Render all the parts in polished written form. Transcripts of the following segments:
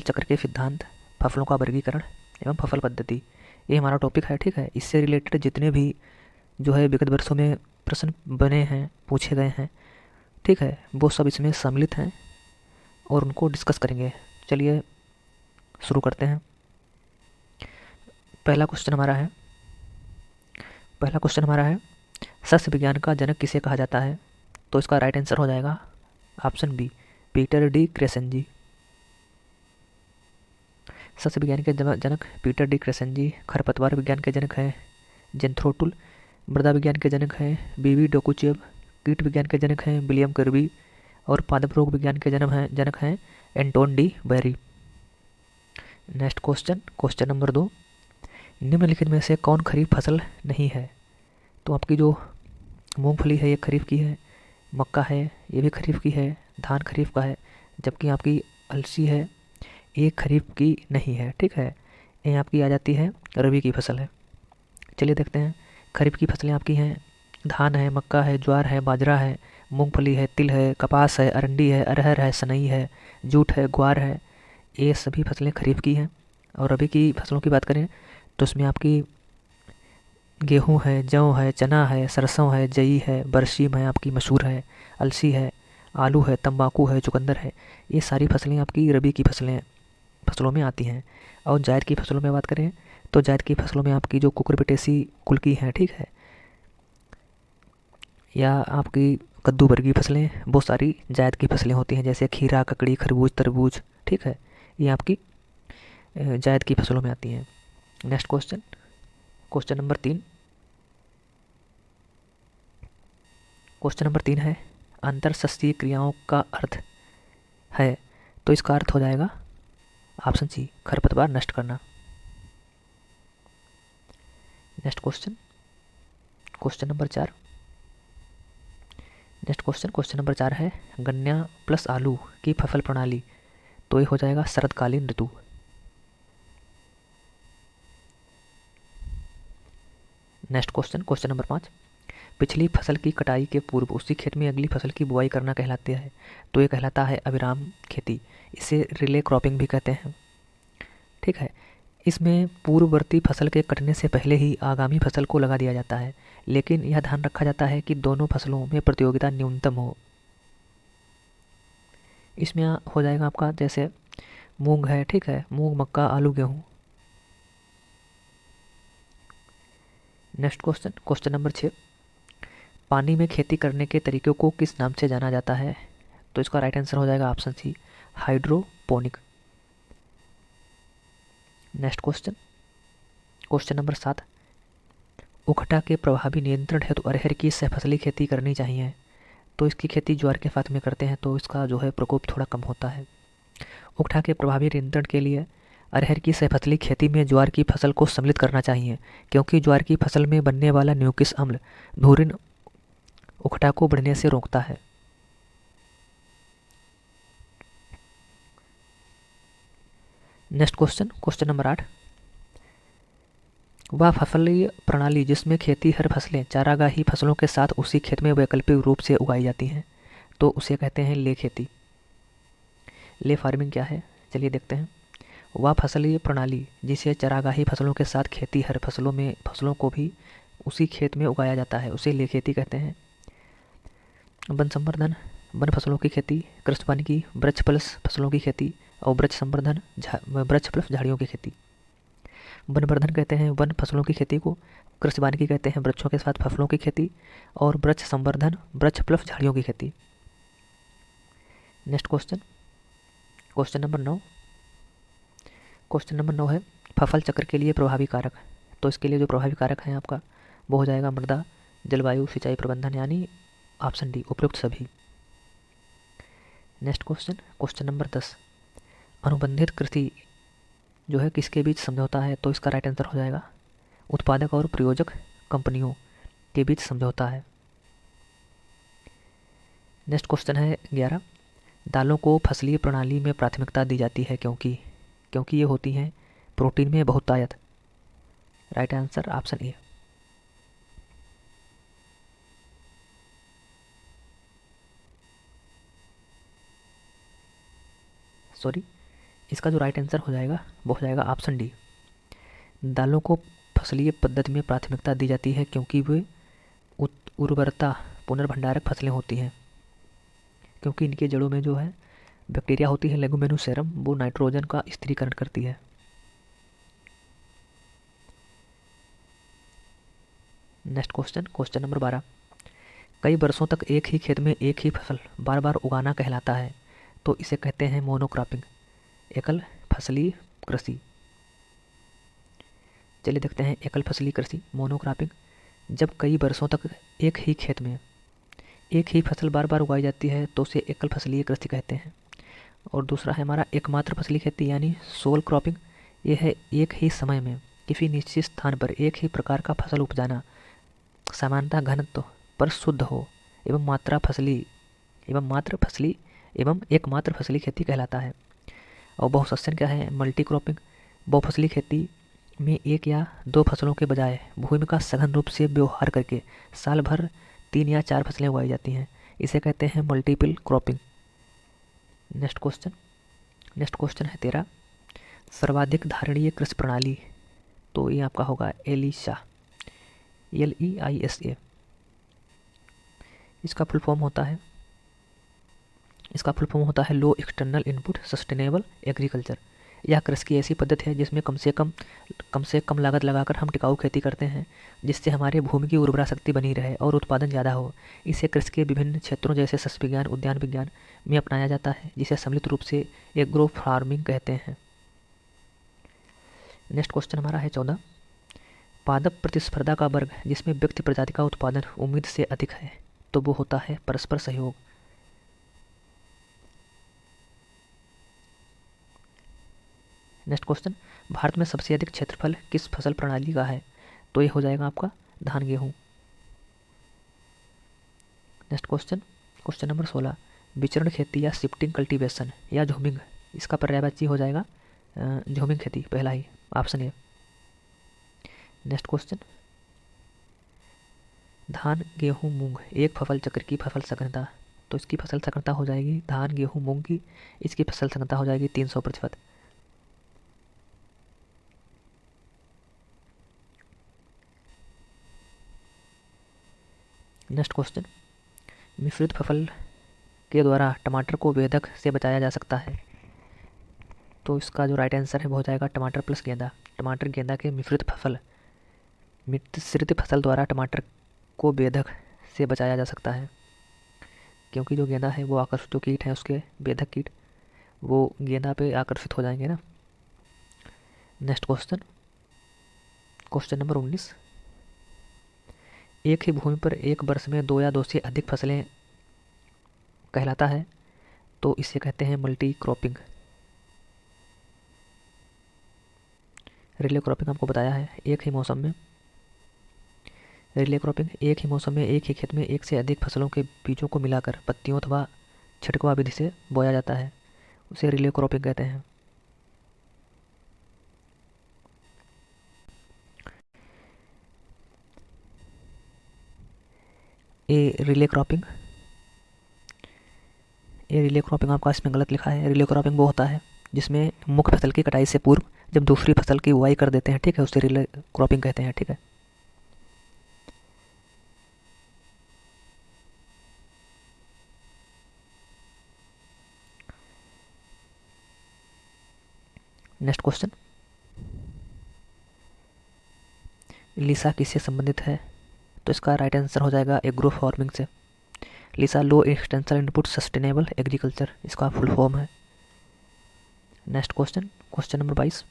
चक्र के सिद्धांत, फसलों का वर्गीकरण एवं फसल पद्धति, ये हमारा टॉपिक है। ठीक है, इससे रिलेटेड जितने भी जो है विगत वर्षों में प्रश्न बने हैं, पूछे गए हैं, ठीक है, वो सब इसमें सम्मिलित हैं और उनको डिस्कस करेंगे। चलिए शुरू करते हैं। पहला क्वेश्चन हमारा है सस्य विज्ञान का जनक किसे कहा जाता है? तो इसका राइट आंसर हो जाएगा ऑप्शन बी, पीटर डी क्रेसेंजी। सस्य विज्ञान के जनक पीटर डी क्रेसेंजी। खरपतवार विज्ञान के जनक हैं जेंथ्रोटुल। मृदा विज्ञान के जनक हैं बीवी डोकुचेव। कीट विज्ञान के जनक हैं विलियम कर्बी। और पादप रोग विज्ञान के जनक हैं Anton de Bary. Next question number 2, निम्नलिखित में से कौन खरीफ फसल नहीं है? तो आपकी जो मूंगफली है ये खरीफ की है, मक्का है ये भी खरीफ की है, धान खरीफ का है, जबकि आपकी अलसी है ये खरीफ की नहीं है। ठीक है, ये आपकी आ जाती है रबी की फसल है। चलिए देखते हैं, खरीफ की फसलें आपकी हैं धान है, मक्का है, ज्वार है, बाजरा है, मूंगफली है, तिल है, कपास है, अरंडी है, अरहर है, सनई है, जूट है, ग्वार है, ये सभी फसलें खरीफ की हैं। और रबी की फसलों की बात करें तो उसमें आपकी गेहूँ है, जौ है, चना है, सरसों है, जई है, बरसीम है, आपकी मसूर है, अलसी है, आलू है, तंबाकू है, चुकंदर है, ये सारी फसलें आपकी रबी की फसलों में आती हैं। और जायद की फसलों में बात करें तो जायद की फसलों में आपकी जो कुकुरबिटेसी कुल की हैं, ठीक है, या आपकी कद्दू वर्गीय फसलें, वो सारी जायद की फसलें होती हैं, जैसे खीरा, ककड़ी, खरबूज, तरबूज। ठीक है, ये आपकी जायद की फसलों में आती हैं। Next question number 3। Question number 3 है अंतरसस्सीय क्रियाओं का अर्थ है? तो इसका अर्थ हो जाएगा ऑप्शन सी, खरपतवार नष्ट करना। Next question number 4। Question number 4 है गन्ना प्लस आलू की फसल प्रणाली, तो ये हो जाएगा शरदकालीन ऋतु। नेक्स्ट क्वेश्चन नंबर 5, पिछली फसल की कटाई के पूर्व उसी खेत में अगली फसल की बुआई करना कहलाती है, तो ये कहलाता है अविराम खेती। इसे रिले क्रॉपिंग भी कहते हैं। ठीक है, इसमें पूर्ववर्ती फसल के कटने से पहले ही आगामी फसल को लगा दिया जाता है, लेकिन यह ध्यान रखा जाता है कि दोनों फसलों में प्रतियोगिता न्यूनतम हो। इसमें हो जाएगा आपका जैसे मूंग है, ठीक है, मूंग, मक्का, आलू, गेहूँ। नेक्स्ट क्वेश्चन नंबर 6, पानी में खेती करने के तरीकों को किस नाम से जाना जाता है? तो इसका राइट आंसर हो जाएगा option C, hydroponic. Next question number 7, उकठा के प्रभावी नियंत्रण हेतु अरहर की सहफसली खेती करनी चाहिए, तो इसकी खेती ज्वार के साथ में करते हैं, तो इसका जो है प्रकोप थोड़ा कम होता है। उकठा के प्रभावी नियंत्रण के लिए अरहर की सहफसली खेती में ज्वार की फसल को सम्मिलित करना चाहिए, क्योंकि ज्वार की फसल में बनने वाला न्यूक्लिक अम्ल धुरिन उकठा को बढ़ने से रोकता है। नेक्स्ट क्वेश्चन नंबर 8, वह फसलीय प्रणाली जिसमें खेती हर फसलें चारागाही फसलों के साथ उसी खेत में वैकल्पिक रूप से उगाई जाती हैं, तो उसे कहते हैं ले खेती। ले फार्मिंग क्या है, चलिए देखते हैं। वह फसलीय प्रणाली जिसे चारागाही फसलों के साथ खेती हर फसलों को भी उसी खेत में उगाया जाता है, उसे ले खेती कहते हैं। वन संवर्धन, वन फसलों की खेती, कृषि वानिकी, वृक्ष प्लस फसलों की खेती, और वृक्ष संवर्धन, वृक्ष प्लस झाड़ियों की खेती। वनवर्धन कहते हैं वन फसलों की खेती को, कृषि वानिकी कहते हैं वृक्षों के साथ फसलों की खेती, और वृक्ष संवर्धन वृक्ष प्लस झाड़ियों की खेती। Next question number 9। Question number 9 है फसल चक्र के लिए प्रभावी कारक, तो इसके लिए जो प्रभावी कारक है आपका वो हो जाएगा मृदा, जलवायु, सिंचाई प्रबंधन, यानी ऑप्शन डी, उपयुक्त सभी। नेक्स्ट क्वेश्चन नंबर 10, अनुबंधित कृषि जो है किसके बीच समझौता है? तो इसका राइट आंसर हो जाएगा उत्पादक और प्रयोजक कंपनियों के बीच समझौता है। नेक्स्ट क्वेश्चन है 11, दालों को फसलीय प्रणाली में प्राथमिकता दी जाती है क्योंकि ये होती हैं प्रोटीन में बहुतायत। राइट आंसर ऑप्शन ए। इसका जो राइट आंसर हो जाएगा वो हो जाएगा ऑप्शन डी। दालों को फसलीय पद्धति में प्राथमिकता दी जाती है क्योंकि वे उर्वरता पुनर्भंडारक फसलें होती हैं, क्योंकि इनके जड़ों में जो है बैक्टीरिया होती है लेगुमिनोसेरम, वो नाइट्रोजन का स्थिरीकरण करती है। Next question, question number 12। कई वर्षों तक एक ही खेत में एक ही फसल बार बार उगाना कहलाता है, तो इसे कहते हैं मोनोक्रॉपिंग, एकल फसली कृषि। चलिए देखते हैं एकल फसली कृषि मोनोक्रॉपिंग। जब कई वर्षों तक एक ही खेत में एक ही फसल बार बार उगाई जाती है तो उसे एकल फसलीय कृषि कहते हैं। और दूसरा है हमारा एकमात्र फसली खेती यानी सोल क्रॉपिंग। यह है एक ही समय में किसी निश्चित स्थान पर एक ही प्रकार का फसल उपजाना, सामान्यतः घनत्व पर शुद्ध हो, एवं मात्र फसली एवं एकमात्र फसली खेती कहलाता है। और बहुसस्यन क्या है? Multi cropping. बहुफसली खेती में एक या दो फसलों के बजाय भूमि का सघन रूप से व्यवहार करके साल भर 3 या 4 फसलें उगाई जाती हैं, इसे कहते हैं मल्टीपल क्रॉपिंग। नेक्स्ट क्वेश्चन है 13। सर्वाधिक धारणीय कृषि प्रणाली, तो ये आपका होगा एलिसा, LEISA। इसका फुल फॉर्म होता है लो एक्सटर्नल इनपुट सस्टेनेबल एग्रीकल्चर। यह कृषि की ऐसी पद्धति है जिसमें कम से कम लागत लगाकर हम टिकाऊ खेती करते हैं, जिससे हमारे भूमि की उर्वरा शक्ति बनी रहे और उत्पादन ज़्यादा हो। इसे कृषि के विभिन्न क्षेत्रों जैसे सस्य विज्ञान, उद्यान विज्ञान में अपनाया जाता है, जिसे सम्मिलित रूप से एग्रो फार्मिंग कहते हैं। नेक्स्ट क्वेश्चन हमारा है 14। पादप प्रतिस्पर्धा का वर्ग जिसमें व्यक्ति प्रजाति का उत्पादन उम्मीद से अधिक है, तो वो होता है परस्पर सहयोग। नेक्स्ट क्वेश्चन, भारत में सबसे अधिक क्षेत्रफल किस फसल प्रणाली का है, तो ये हो जाएगा आपका धान गेहूँ। Next question number 16। विचरण खेती या शिफ्टिंग कल्टीवेशन या झूमिंग, इसका पर्यायवाची हो जाएगा झूमिंग खेती, पहला ही ऑप्शन ए। नेक्स्ट क्वेश्चन, धान गेहूँ मूंग एक फसल चक्र की फसल सघनता, तो इसकी फसल सघनता हो जाएगी धान गेहूँ मूंग की, इसकी फसल सघनता हो जाएगी 300%। नेक्स्ट क्वेश्चन, मिश्रित फसल के द्वारा टमाटर को बेधक से बचाया जा सकता है, तो इसका जो राइट आंसर है वो हो जाएगा टमाटर प्लस गेंदा। टमाटर गेंदा के मिश्रित फसल द्वारा टमाटर को बेधक से बचाया जा सकता है, क्योंकि जो गेंदा है वो आकर्षित जो कीट हैं उसके बेधक कीट वो गेंदा पे आकर्षित हो जाएंगे ना। Next question number 19। एक ही भूमि पर एक वर्ष में 2 या 2 से अधिक फसलें कहलाता है, तो इसे कहते हैं मल्टी क्रॉपिंग। रिले क्रॉपिंग आपको बताया है एक ही मौसम में एक ही खेत में एक से अधिक फसलों के बीजों को मिलाकर पत्तियों अथवा छिड़कवा विधि से बोया जाता है, उसे रिले क्रॉपिंग कहते हैं। ये रिले क्रॉपिंग आपका इसमें गलत लिखा है। रिले क्रॉपिंग वो होता है जिसमें मुख्य फसल की कटाई से पूर्व जब दूसरी फसल की बुआई कर देते हैं, ठीक है, उसे रिले क्रॉपिंग कहते हैं, ठीक है। नेक्स्ट क्वेश्चन, लिसा किससे संबंधित है, तो इसका राइट आंसर हो जाएगा एग्रो फार्मिंग से। लिसा लो एक्सटेंशन इनपुट सस्टेनेबल एग्रीकल्चर इसका फुल फॉर्म है। Next question number 22।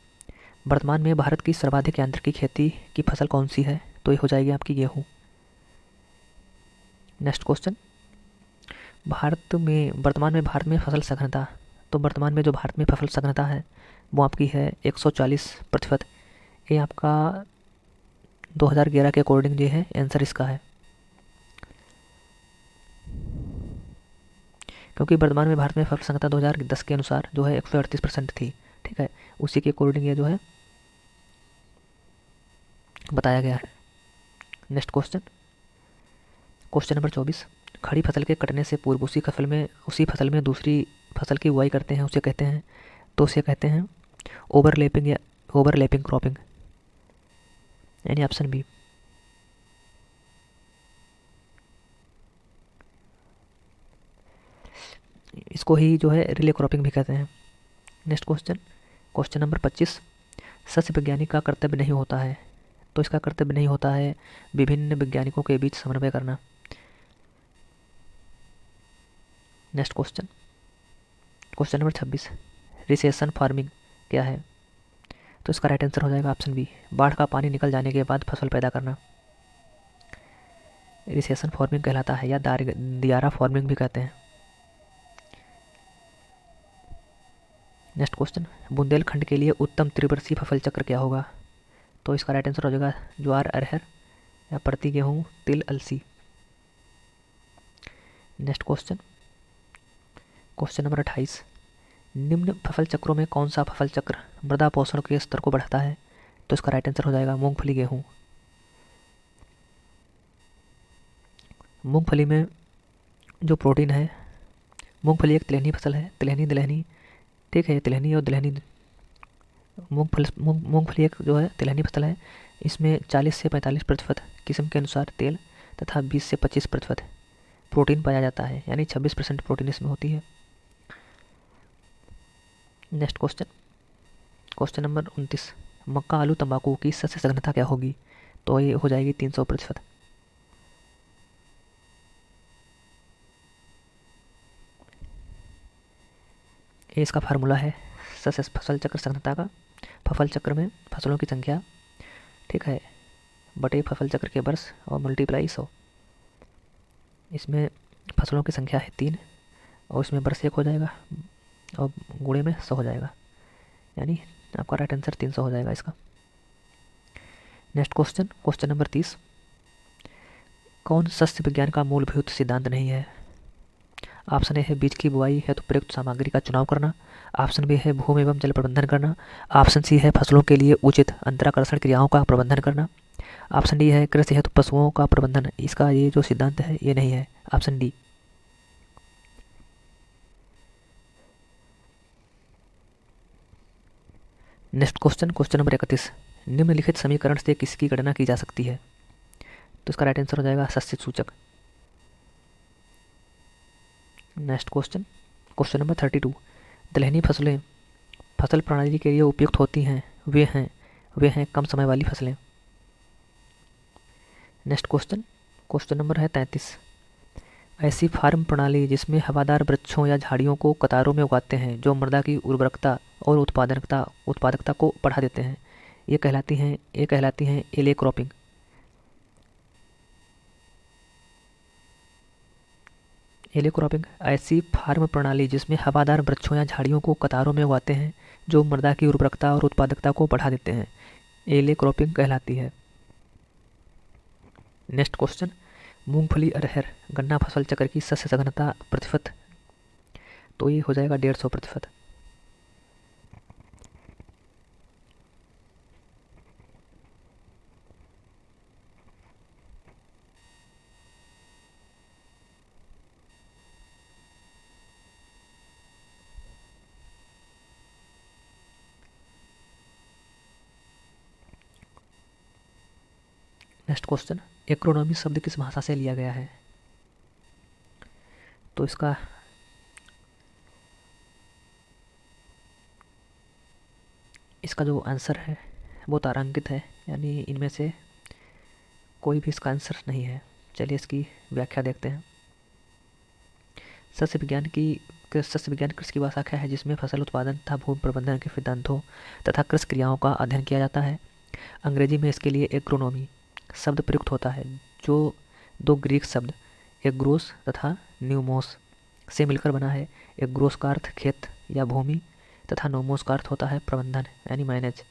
वर्तमान में भारत की सर्वाधिक यांत्रिकी खेती की फसल कौन सी है, तो ये हो जाएगी आपकी गेहूँ। नेक्स्ट क्वेश्चन, वर्तमान में भारत में फसल सघनता, तो वर्तमान में जो भारत में फसल सघनता है वो आपकी है 140%। ये आपका 2011 के अकॉर्डिंग जो है आंसर इसका है, क्योंकि वर्तमान में भारत में फसल सघनता 2010 के अनुसार जो है 138% थी, ठीक है, उसी के अकॉर्डिंग ये जो है बताया गया है। Next question number 24। खड़ी फसल के कटने से पूर्व उसी फसल में दूसरी फसल की बुआई करते हैं, उसे कहते हैं तो उसे कहते हैं ओवरलैपिंग या ओवरलैपिंग क्रॉपिंग, यानी ऑप्शन बी। इसको ही जो है रिले क्रॉपिंग भी कहते हैं। नेक्स्ट क्वेश्चन, क्वेश्चन नंबर 25, सस्य वैज्ञानिक का कर्तव्य नहीं होता है। तो इसका कर्तव्य नहीं होता है विभिन्न वैज्ञानिकों के बीच समन्वय करना। Next question, question number 26, recession farming क्या है। तो इसका राइट आंसर हो जाएगा ऑप्शन बी, बाढ़ का पानी निकल जाने के बाद फसल पैदा करना, रिसेशन फार्मिंग कहलाता है, या दियारा फार्मिंग भी कहते हैं। नेक्स्ट क्वेश्चन, बुंदेलखंड के लिए उत्तम त्रिवर्षीय फसल चक्र क्या होगा। तो इसका राइट आंसर हो जाएगा ज्वार अरहर या प्रति गेहूँ तिल अलसी। नेक्स्ट क्वेश्चन, क्वेश्चन नंबर 28, निम्न फसल चक्रों में कौन सा फसल चक्र मृदा पोषण के स्तर को बढ़ाता है। तो इसका राइट आंसर हो जाएगा मूंगफली गेहूँ। मूंगफली में जो प्रोटीन है, मूंगफली एक तिलहनी फसल है, तिलहनी दलहनी, ठीक है, तिलहनी और दलहनी मूंगफली एक जो है तिलहनी फसल है। इसमें 40 से 45% किस्म के अनुसार तेल तथा 20 से 25% प्रोटीन पाया जाता है, यानी 26% प्रोटीन इसमें होती है। नेक्स्ट क्वेश्चन, क्वेश्चन नंबर 29, मक्का आलू तंबाकू की सस्य सघनता क्या होगी। तो ये हो जाएगी 300%। ये इसका फार्मूला है सस्य फसल चक्र सघनता का, फसल चक्र में फसलों की संख्या, ठीक है, बटे फसल चक्र के वर्ष और मल्टीप्लाई 100। इसमें फसलों की संख्या है 3 और इसमें वर्ष 1 हो जाएगा और गुणे में 100 हो जाएगा, यानी आपका राइट आंसर 300 हो जाएगा इसका। नेक्स्ट क्वेश्चन, क्वेश्चन नंबर 30, कौन सस्य विज्ञान का मूलभूत सिद्धांत नहीं है। ऑप्शन ए है बीज की बुआई है तो प्रयुक्त सामग्री का चुनाव करना, ऑप्शन बी है भूमि एवं जल प्रबंधन करना, ऑप्शन सी है फसलों के लिए उचित अंतराकर्षण क्रियाओं का प्रबंधन करना, ऑप्शन डी है कृषि है तो पशुओं का प्रबंधन। इसका ये जो सिद्धांत है ये नहीं है, option D. Next question, question number 31, निम्नलिखित समीकरण से किसकी गणना की जा सकती है। तो इसका राइट आंसर हो जाएगा सस्य सूचक। नेक्स्ट क्वेश्चन, क्वेश्चन नंबर 32, दलहनी फसलें फसल प्रणाली के लिए उपयुक्त होती हैं, वे हैं कम समय वाली फसलें। नेक्स्ट क्वेश्चन, क्वेश्चन नंबर है 33, ऐसी फार्म प्रणाली जिसमें हवादार वृक्षों या झाड़ियों को कतारों में उगाते हैं जो मृदा की उर्वरकता और उत्पादकता को बढ़ा देते हैं, ये कहलाती हैं एले क्रॉपिंग। एले क्रॉपिंग ऐसी फार्म प्रणाली जिसमें हवादार वृक्षों या झाड़ियों को कतारों में उगाते हैं जो मृदा की उर्वरकता और उत्पादकता को बढ़ा देते हैं, एले क्रॉपिंग कहलाती है। नेक्स्ट क्वेश्चन, मूंगफली अरहर गन्ना फसल चक्र की सस्य सघनता प्रतिशत। तो ये हो जाएगा 150%। नेक्स्ट क्वेश्चन, एग्रोनॉमी शब्द किस भाषा से लिया गया है। तो इसका जो आंसर है वो तारांकित है, यानी इनमें से कोई भी इसका आंसर नहीं है। चलिए इसकी व्याख्या देखते हैं। सस्य विज्ञान कृषि की वह शाखा है जिसमें फसल उत्पादन तथा भूमि प्रबंधन के सिद्धांतों तथा कृषि क्रियाओं का अध्ययन किया जाता है। अंग्रेजी में इसके लिए एग्रोनॉमी शब्द प्रयुक्त होता है, जो दो ग्रीक शब्द एग्रोस तथा न्यूमोस से मिलकर बना है। एग्रोस का अर्थ खेत या भूमि तथा नोमोस का अर्थ होता है प्रबंधन, यानी मैनेज।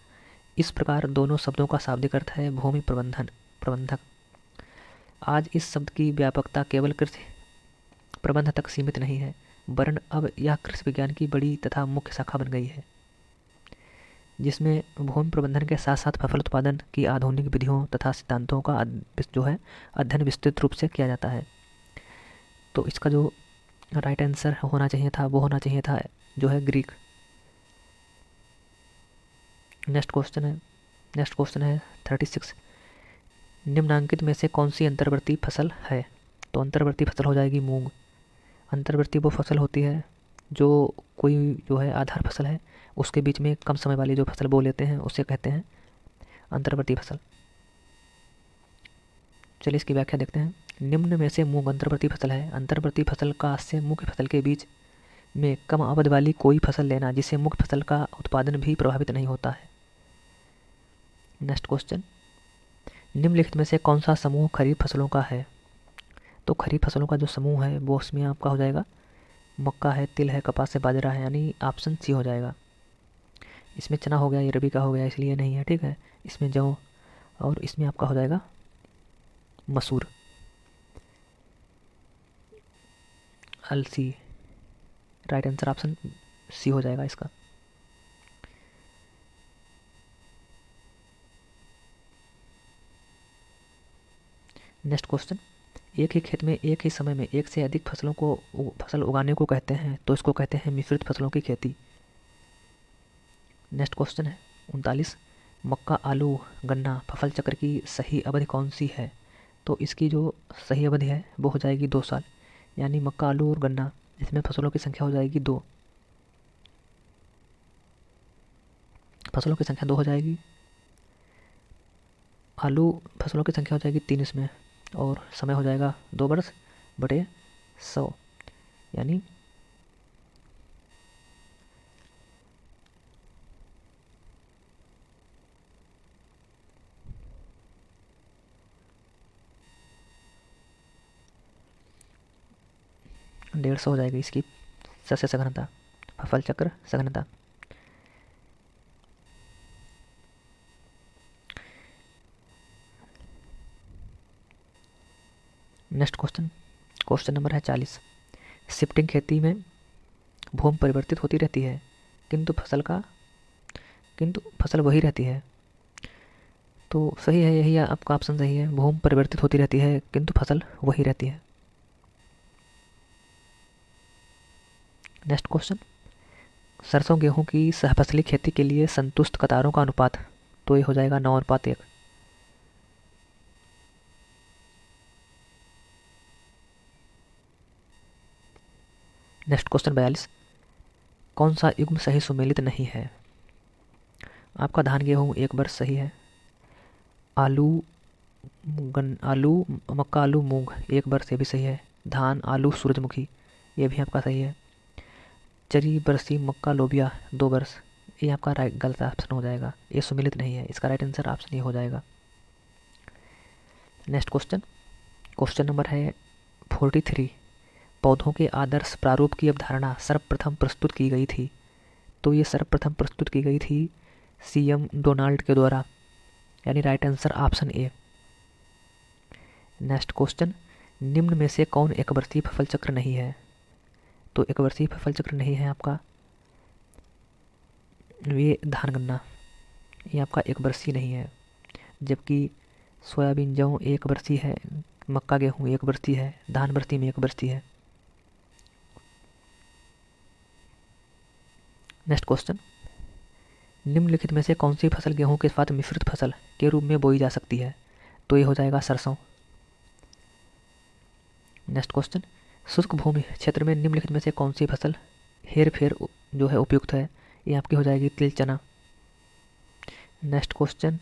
इस प्रकार दोनों शब्दों का शाब्दिक अर्थ है भूमि प्रबंधक। आज इस शब्द की व्यापकता केवल कृषि प्रबंध तक सीमित नहीं है, वरन अब यह कृषि विज्ञान की बड़ी तथा मुख्य शाखा बन गई है, जिसमें भूमि प्रबंधन के साथ साथ फसल उत्पादन की आधुनिक विधियों तथा सिद्धांतों का जो है अध्ययन विस्तृत रूप से किया जाता है। तो इसका जो राइट आंसर होना चाहिए था वो होना चाहिए था जो है ग्रीक, नेक्स्ट क्वेश्चन है 36। निम्नांकित में से कौन सी अंतर्वर्ती फसल है? तो अंतर्वर्ती फसल हो जाएगी मूंग। अंतर्वर्ती वो फसल होती है जो कोई जो है आधार फसल है उसके बीच में कम समय वाली जो फसल बो लेते हैं उसे कहते हैं अंतर्वर्ती फसल। चलिए इसकी व्याख्या देखते हैं। निम्न में से मूंग अंतर्वर्ती फसल है। अंतर्वर्ती फसल का से मुख्य फसल के बीच में कम अवधि वाली कोई फसल लेना जिससे मुख्य फसल का उत्पादन भी प्रभावित नहीं होता है। नेक्स्ट क्वेश्चन, निम्नलिखित में से कौन सा समूह खरीफ फसलों का है? तो खरीफ फसलों का जो समूह है वो उसमें आपका हो जाएगा मक्का है, तिल है, कपास है, बाजरा है, यानी ऑप्शन सी हो जाएगा। इसमें चना हो गया, ये रबी का हो गया इसलिए नहीं है, ठीक है। इसमें जौ और इसमें आपका हो जाएगा मसूर, अलसी। राइट आंसर ऑप्शन सी हो जाएगा इसका। नेक्स्ट क्वेश्चन, एक ही खेत में एक ही समय में एक से अधिक फसल उगाने को कहते हैं तो इसको कहते हैं मिश्रित फसलों की खेती। नेक्स्ट क्वेश्चन है 39। मक्का, आलू, गन्ना फसल चक्र की सही अवधि कौन सी है? तो इसकी जो सही अवधि है वो हो जाएगी 2 साल, यानी मक्का, आलू और गन्ना इसमें फसलों की संख्या हो जाएगी 2। फसलों की संख्या 2 हो जाएगी। आलू फसलों की संख्या हो जाएगी 3 इसमें, और समय हो जाएगा 2 वर्ष बटे 100, यानी 150 हो जाएगी इसकी सस्य सघनता, फसल चक्र सघनता। नेक्स्ट क्वेश्चन, क्वेश्चन नंबर है 40। शिफ्टिंग खेती में भूमि परिवर्तित होती रहती है किंतु फसल वही रहती है। तो सही है, यही आपका ऑप्शन सही है, भूमि परिवर्तित होती रहती है किंतु फसल वही रहती है। नेक्स्ट क्वेश्चन, सरसों गेहूं की सहफसली खेती के लिए संतुष्ट कतारों का अनुपात, तो ये हो जाएगा 9:1। Next question 42। कौन सा युग्म सही सुमेलित नहीं है? आपका धान गेहूं 1 वर्ष सही है। आलू मक्का, आलू, मूंग 1 वर्ष ये भी सही है। धान, आलू, सूरजमुखी ये भी आपका सही है। चरी, बरसी, मक्का, लोबिया 2 वर्ष ये आपका गलत ऑप्शन हो जाएगा, ये सुमेलित नहीं है। इसका राइट आंसर ऑप्शन ये हो जाएगा। नेक्स्ट क्वेश्चन, क्वेश्चन नंबर है 43। पौधों के आदर्श प्रारूप की अवधारणा सर्वप्रथम प्रस्तुत की गई थी, तो ये सर्वप्रथम प्रस्तुत की गई थी CM डोनाल्ड के द्वारा, यानी right answer option A. Next question, निम्न में से कौन एक वर्षीय फसल चक्र नहीं है? तो एक वर्षीय फसल चक्र नहीं है आपका ये धान गन्ना, ये आपका 1 वर्षीय नहीं है। जबकि सोयाबीन, जौ 1 वर्षीय है, मक्का, गेहूँ 1 वर्षीय है, धान वर्षीय में 1 वर्षीय है। नेक्स्ट क्वेश्चन, निम्नलिखित में से कौन सी फसल गेहूं के साथ मिश्रित फसल के रूप में बोई जा सकती है? तो ये हो जाएगा सरसों। नेक्स्ट क्वेश्चन, शुष्क भूमि क्षेत्र में निम्नलिखित में से कौन सी फसल हेर फेर जो है उपयुक्त है? ये आपकी हो जाएगी तिल, चना। Next question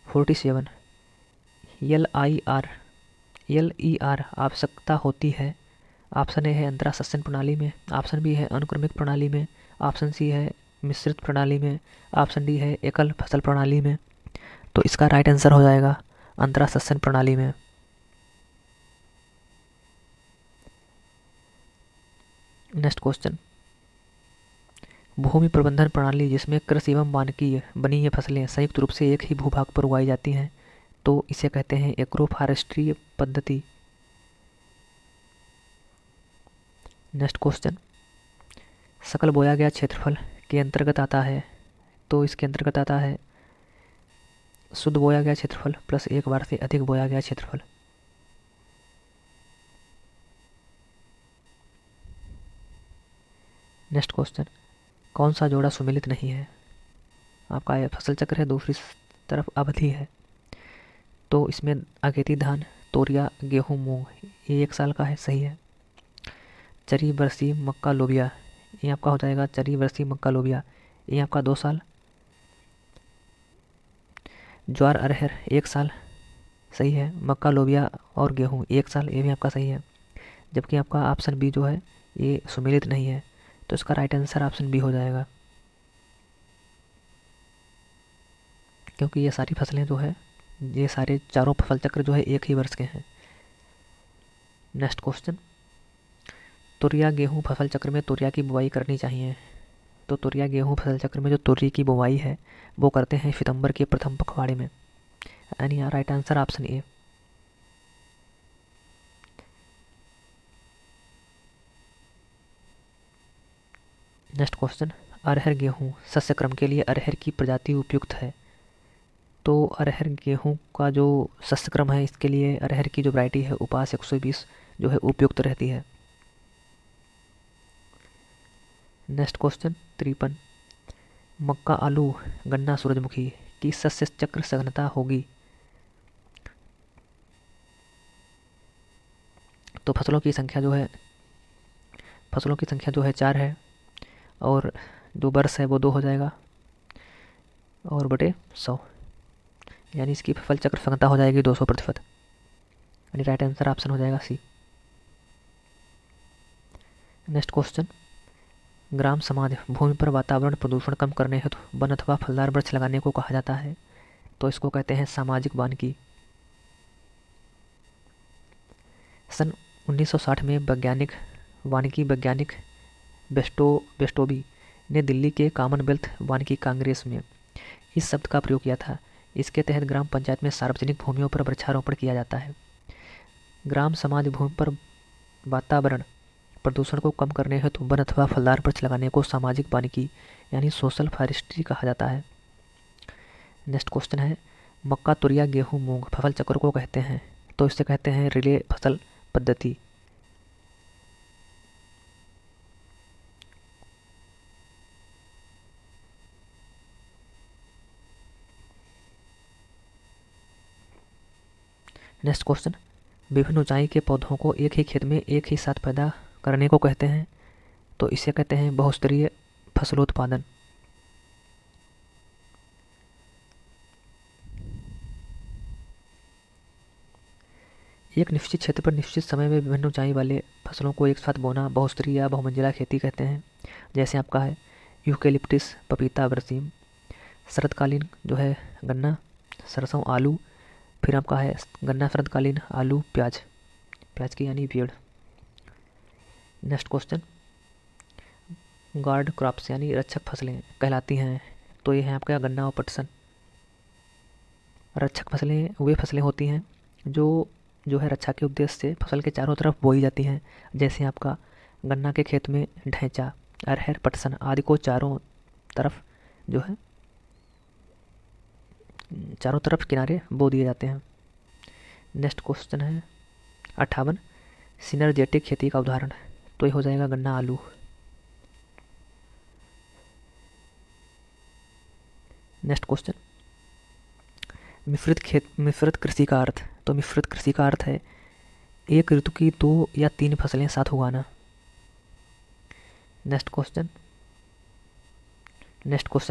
47। LER आवश्यकता होती है। ऑप्शन ए है अंतरा सस्यन प्रणाली में, ऑप्शन बी है अनुक्रमिक प्रणाली में, ऑप्शन सी है मिश्रित प्रणाली में, ऑप्शन डी है एकल फसल प्रणाली में। तो इसका राइट आंसर हो जाएगा अंतरा सस्यन प्रणाली में। नेक्स्ट क्वेश्चन, भूमि प्रबंधन प्रणाली जिसमें कृषि एवं वानिकी वनीय फसलें संयुक्त रूप से एक ही भूभाग पर उगाई जाती हैं, तो इसे कहते हैं एग्रो फॉरेस्ट्री पद्धति। नेक्स्ट क्वेश्चन, सकल बोया गया क्षेत्रफल के अंतर्गत आता है, तो इसके अंतर्गत आता है शुद्ध बोया गया क्षेत्रफल प्लस 1 बार से अधिक बोया गया क्षेत्रफल। नेक्स्ट क्वेश्चन, कौन सा जोड़ा सुमेलित नहीं है? आपका ये फसल चक्र है, दूसरी तरफ अवधि है। तो इसमें अगेती धान, तोरिया, गेहूँ, मूंग ये 1 साल का है, सही है। चरी, बरसी, मक्का, लोबिया ये आपका हो जाएगा चरी, बरसी, मक्का, लोबिया ये आपका 2 साल। ज्वार, अरहर 1 साल, सही है। मक्का, लोबिया और गेहूँ 1 साल, ये भी आपका सही है। जबकि आपका ऑप्शन बी जो है ये सुमेलित नहीं है, तो इसका राइट आंसर ऑप्शन बी हो जाएगा, क्योंकि ये सारी फसलें जो है, ये सारे चारों फसल चक्र जो है एक ही वर्ष के हैं। नेक्स्ट क्वेश्चन, तुरिया गेहूँ फसल चक्र में तुरिया की बुआई करनी चाहिए। तो तुरिया गेहूँ फसल चक्र में जो तुरी की बुआई है वो करते हैं सितंबर के प्रथम पखवाड़े में, यानी यहाँ right answer option A. Next question, अरहर गेहूँ सस्य क्रम के लिए अरहर की प्रजाति उपयुक्त है। तो अरहर गेहूँ का जो सस्य क्रम है, इसके लिए अरहर की जो वैरायटी है उपास 120 जो है उपयुक्त रहती है। नेक्स्ट क्वेश्चन 53, मक्का, आलू, गन्ना, सूरजमुखी की सस्य चक्र सघनता होगी। तो फसलों की संख्या जो है 4 है, और जो वर्ष है वो 2 हो जाएगा, और बटे 100, यानी इसकी फसल चक्र सघनता हो जाएगी 200%, यानी राइट आंसर ऑप्शन हो जाएगा सी। नेक्स्ट क्वेश्चन, ग्राम समाज भूमि पर वातावरण प्रदूषण कम करने हेतु वन अथवा फलदार वृक्ष लगाने को कहा जाता है। तो इसको कहते हैं सामाजिक वानिकी। सन 1960 में वानिकी वैज्ञानिक बेस्टोबी ने दिल्ली के कॉमनवेल्थ वानिकी कांग्रेस में इस शब्द का प्रयोग किया था। इसके तहत ग्राम पंचायत में सार्वजनिक भूमियों पर वृक्षारोपण किया जाता है। ग्राम समाज भूमि पर वातावरण प्रदूषण को कम करने हेतु वन अथवा फलदार वृक्ष लगाने को सामाजिक वानिकी यानी सोशल फॉरेस्ट्री कहा जाता है। नेक्स्ट क्वेश्चन है, मक्का, तुरिया, गेहूँ, मूंग फसल चक्र को कहते हैं। तो इसे कहते हैं रिले फसल पद्धति। नेक्स्ट क्वेश्चन, विभिन्न ऊंचाई के पौधों को एक ही खेत में एक ही साथ पैदा करने को कहते हैं। तो इसे कहते हैं बहुस्तरीय फसलोत्पादन। एक निश्चित क्षेत्र पर निश्चित समय में विभिन्न ऊंचाई वाले फसलों को एक साथ बोना बहुस्तरीय या बहुमंजिला खेती कहते हैं। जैसे आपका है यूकेलिप्टिस, पपीता, बरसीम। शरतकालीन जो है गन्ना, सरसों, आलू। फिर आपका है गन्ना शरतकालीन, आलू, प्याज की यानी पेड़। नेक्स्ट क्वेश्चन, गार्ड क्रॉप्स यानी रक्षक फसलें कहलाती हैं। तो ये है आपका गन्ना और पटसन। रक्षक फसलें वे फसलें होती हैं जो है रक्षा के उद्देश्य से फसल के चारों तरफ बोई जाती हैं। जैसे आपका गन्ना के खेत में ढैंचा, अरहर, पटसन आदि को चारों तरफ किनारे बो दिए जाते हैं। नेक्स्ट क्वेश्चन है 58, सिनर्जेटिक खेती का उदाहरण। तो ये हो जाएगा गन्ना, आलू। नेक्स्ट क्वेश्चन, मिश्रित कृषि का अर्थ। तो मिश्रित कृषि का अर्थ है एक ऋतु की 2 या 3 फसलें साथ उगाना। नेक्स्ट क्वेश्चन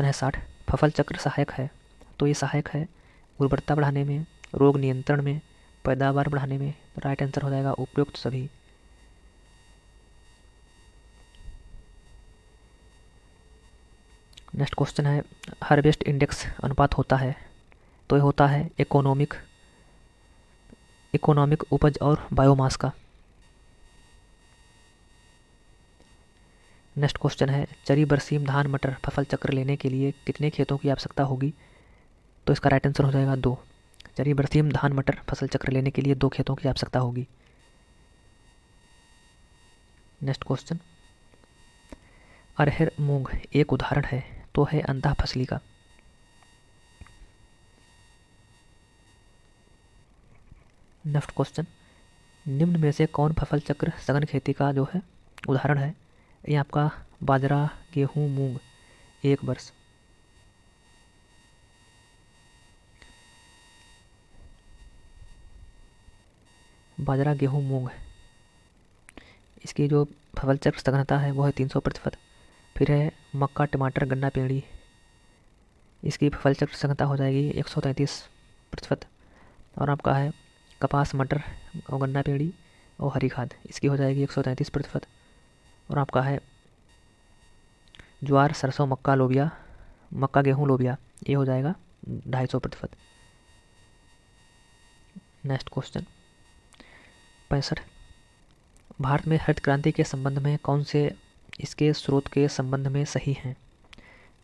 है 60, फसल चक्र सहायक है। तो ये सहायक है उर्वरता बढ़ाने में, रोग नियंत्रण में, पैदावार बढ़ाने में। राइट आंसर हो जाएगा उपयुक्त सभी। नेक्स्ट क्वेश्चन है हार्वेस्ट इंडेक्स अनुपात होता है। तो ये होता है इकोनॉमिक उपज और बायोमास का। नेक्स्ट क्वेश्चन है चरी, बरसीम, धान, मटर फसल चक्र लेने के लिए कितने खेतों की आवश्यकता होगी। तो इसका राइट आंसर हो जाएगा 2। चरी, बरसीम, धान, मटर फसल चक्र लेने के लिए 2 खेतों की आवश्यकता होगी। नेक्स्ट क्वेश्चन, अरहर, मूंग एक उदाहरण है। तो है अंतः फसली का। नेक्स्ट क्वेश्चन, निम्न में से कौन फसल चक्र सघन खेती का जो है उदाहरण है। ये आपका बाजरा, गेहूँ, मूंग 1 वर्ष। बाजरा, गेहूँ, मूंग, इसकी जो फसल चक्र सघनता है वो है 300%। फिर है मक्का, टमाटर, गन्ना, पेड़ी, इसकी फसल चक्र सघनता हो जाएगी 133%। और आपका है कपास, मटर और गन्ना, पेड़ी और हरी खाद, इसकी हो जाएगी 133%। और आपका है ज्वार, सरसों, मक्का, लोबिया, मक्का, गेहूँ, लोबिया, ये हो जाएगा 250%। नेक्स्ट क्वेश्चन 65, भारत में हरित क्रांति के संबंध में कौन से इसके स्रोत के संबंध में सही हैं?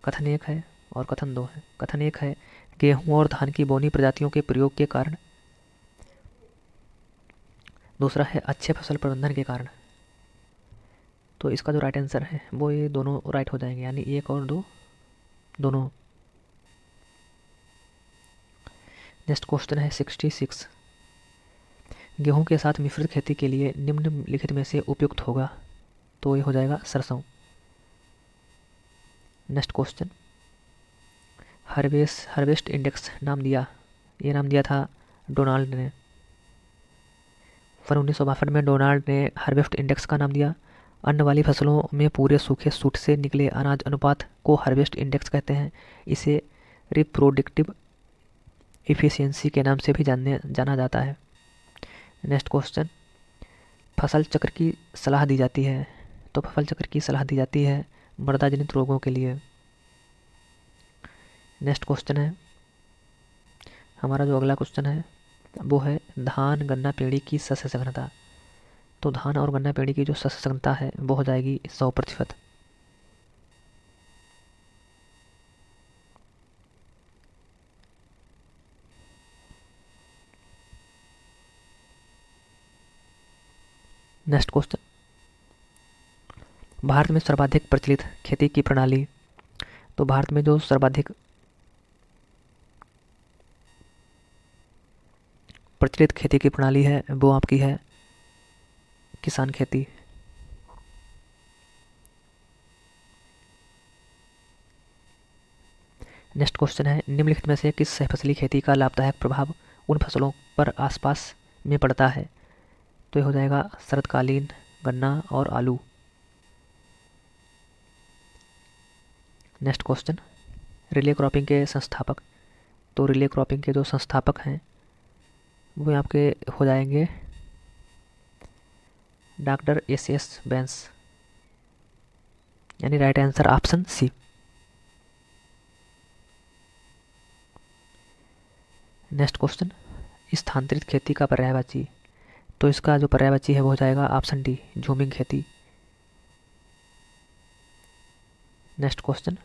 कथन 1 है और कथन 2 है। कथन 1 है गेहूं और धान की बोनी प्रजातियों के प्रयोग के कारण। दूसरा है अच्छे फसल प्रबंधन के कारण। तो इसका जो राइट आंसर है वो ये दोनों राइट हो जाएंगे, यानी 1 और 2 दोनों। नेक्स्ट क्वेश्चन है 66, गेहूं के साथ मिश्रित खेती के लिए निम्नलिखित में से उपयुक्त होगा। तो ये हो जाएगा सरसों। नेक्स्ट क्वेश्चन, हार्वेस्ट इंडेक्स नाम दिया था डोनाल्ड ने। सन 1962 में डोनाल्ड ने हार्वेस्ट इंडेक्स का नाम दिया। अन्न वाली फसलों में पूरे सूखे सूट से निकले अनाज अनुपात को हार्वेस्ट इंडेक्स कहते हैं। इसे रिप्रोडक्टिव इफिशियंसी के नाम से भी जाना जाता है। नेक्स्ट क्वेश्चन, फसल चक्र की सलाह दी जाती है। तो फसल चक्र की सलाह दी जाती है मृदा जनित रोगों के लिए। नेक्स्ट क्वेश्चन है हमारा जो अगला क्वेश्चन है वो है धान, गन्ना, पेड़ी की सस्य सघनता। तो धान और गन्ना, पेड़ी की जो सस्य सघनता है वो हो जाएगी 100%। नेक्स्ट क्वेश्चन, भारत में सर्वाधिक प्रचलित खेती की प्रणाली। तो भारत में जो सर्वाधिक प्रचलित खेती की प्रणाली है वो आपकी है किसान खेती। नेक्स्ट क्वेश्चन है निम्नलिखित में से किस सहफसली खेती का लाभदायक प्रभाव उन फसलों पर आसपास में पड़ता है। तो ये हो जाएगा शरतकालीन, गन्ना और आलू। नेक्स्ट क्वेश्चन, रिले क्रॉपिंग के संस्थापक। तो रिले क्रॉपिंग के जो संस्थापक हैं वो आपके हो जाएंगे डॉक्टर एस बेंस, यानी right answer option C. Next question, स्थानांतरित खेती का पर्यायवाची। तो इसका जो पर्यायवाची है वो हो जाएगा ऑप्शन डी, झूमिंग खेती। नेक्स्ट क्वेश्चन,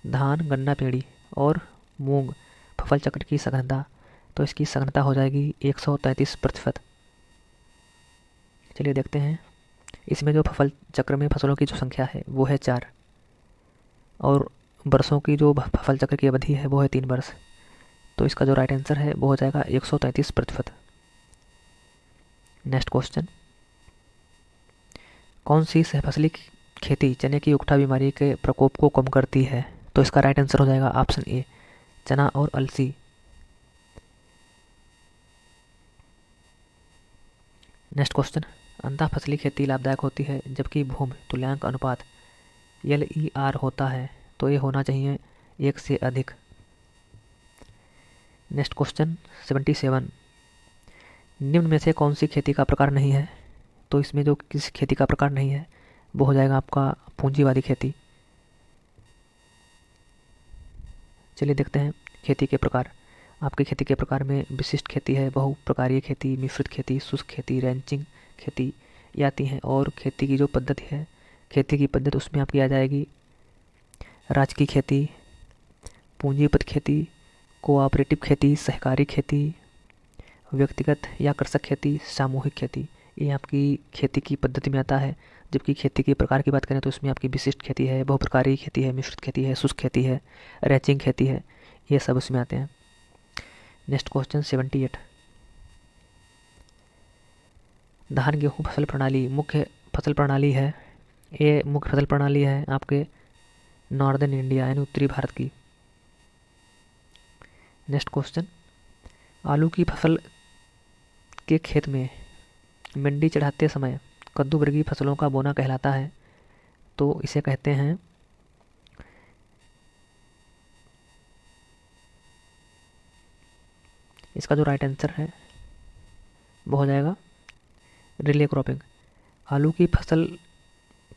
धान, गन्ना, पेड़ी और मूंग फसल चक्र की सघनता। तो इसकी सघनता हो जाएगी 133%। चलिए देखते हैं इसमें जो फसल चक्र में फसलों की जो संख्या है वो है 4 और वर्षों की जो फसल चक्र की अवधि है वो है 3 वर्ष। तो इसका जो राइट आंसर है वो हो जाएगा 133%। नेक्स्ट क्वेश्चन, कौन सी सहफसली खेती चने की उकठा बीमारी के प्रकोप को कम करती है। तो इसका राइट आंसर हो जाएगा ऑप्शन ए, चना और अलसी। नेक्स्ट क्वेश्चन, अंतः फसली खेती लाभदायक होती है जबकि भूमि तुल्यांक अनुपात LER होता है। तो ये होना चाहिए 1 से अधिक। नेक्स्ट क्वेश्चन 77, निम्न में से कौन सी खेती का प्रकार नहीं है। तो इसमें जो किस खेती का प्रकार नहीं है वो हो जाएगा आपका पूंजीवादी खेती। चलिए देखते हैं खेती के प्रकार। आपकी खेती के प्रकार में विशिष्ट खेती है, बहु प्रकारीय खेती, मिश्रित खेती, शुष्क खेती, रैंचिंग खेती ये आती हैं। और खेती की जो पद्धति है, खेती की पद्धति उसमें आपकी आ जाएगी राजकीय खेती, पूंजीपत खेती, कोऑपरेटिव खेती, सहकारी खेती, व्यक्तिगत या कृषक खेती, सामूहिक खेती। ये आपकी खेती की पद्धति में आता है। जबकि खेती के प्रकार की बात करें तो इसमें आपकी विशिष्ट खेती है, बहुप्रकारीय खेती है, मिश्रित खेती है, शुष्क खेती है, रैंचिंग खेती है, ये सब उसमें आते हैं। नेक्स्ट क्वेश्चन 78, धान गेहूँ फसल प्रणाली मुख्य फसल प्रणाली है। ये मुख्य फसल प्रणाली है आपके नॉर्दर्न इंडिया यानी उत्तरी भारत की। नेक्स्ट क्वेश्चन, आलू की फसल के खेत में मंडी चढ़ाते समय कद्दू वर्गीय फसलों का बोना कहलाता है, तो इसे कहते हैं, इसका जो राइट आंसर है वो हो जाएगा रिले क्रॉपिंग। आलू की फसल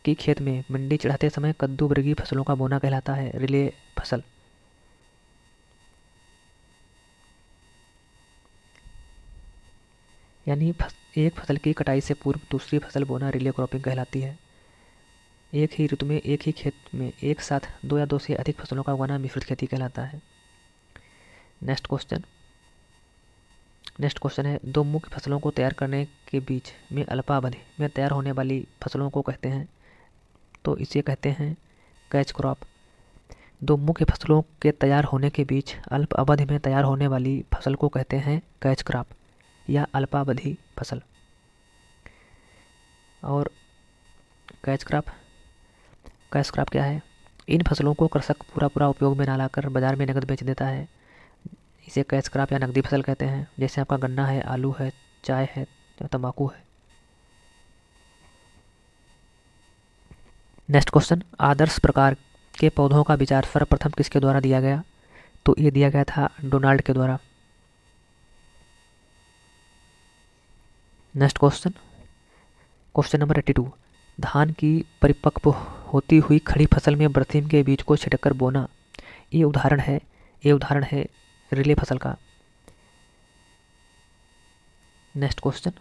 की खेत में मंडी चढ़ाते समय कद्दू वर्गीय फसलों का बोना कहलाता है रिले फसल। यानी एक फसल की कटाई से पूर्व दूसरी फसल बोना रिले क्रॉपिंग कहलाती है। एक ही ऋतु में एक ही खेत में एक साथ दो या दो से अधिक फसलों का उगाना मिश्रित खेती कहलाता है। नेक्स्ट क्वेश्चन है, दो मुख्य फसलों को तैयार करने के बीच में अल्पावधि में तैयार होने वाली फसलों को कहते हैं, तो इसे कहते हैं कैच क्रॉप। दो मुख्य फसलों के तैयार होने के बीच अल्प अवधि में तैयार होने वाली फसल को कहते हैं कैच क्रॉप या अल्पावधि फसल। और कैच क्रॉप क्या है? इन फसलों को कृषक पूरा उपयोग में ना लाकर बाजार में नकद बेच देता है, इसे कैच क्रॉप या नकदी फसल कहते हैं। जैसे आपका गन्ना है, आलू है, चाय है या तंबाकू है। नेक्स्ट क्वेश्चन, आदर्श प्रकार के पौधों का विचार सर्वप्रथम किसके द्वारा दिया गया? तो ये दिया गया था डोनाल्ड के द्वारा। नेक्स्ट क्वेश्चन नंबर 82, धान की परिपक्व होती हुई खड़ी फसल में बरसीम के बीज को छिड़ककर बोना, ये उदाहरण है रिले फसल का। नेक्स्ट क्वेश्चन,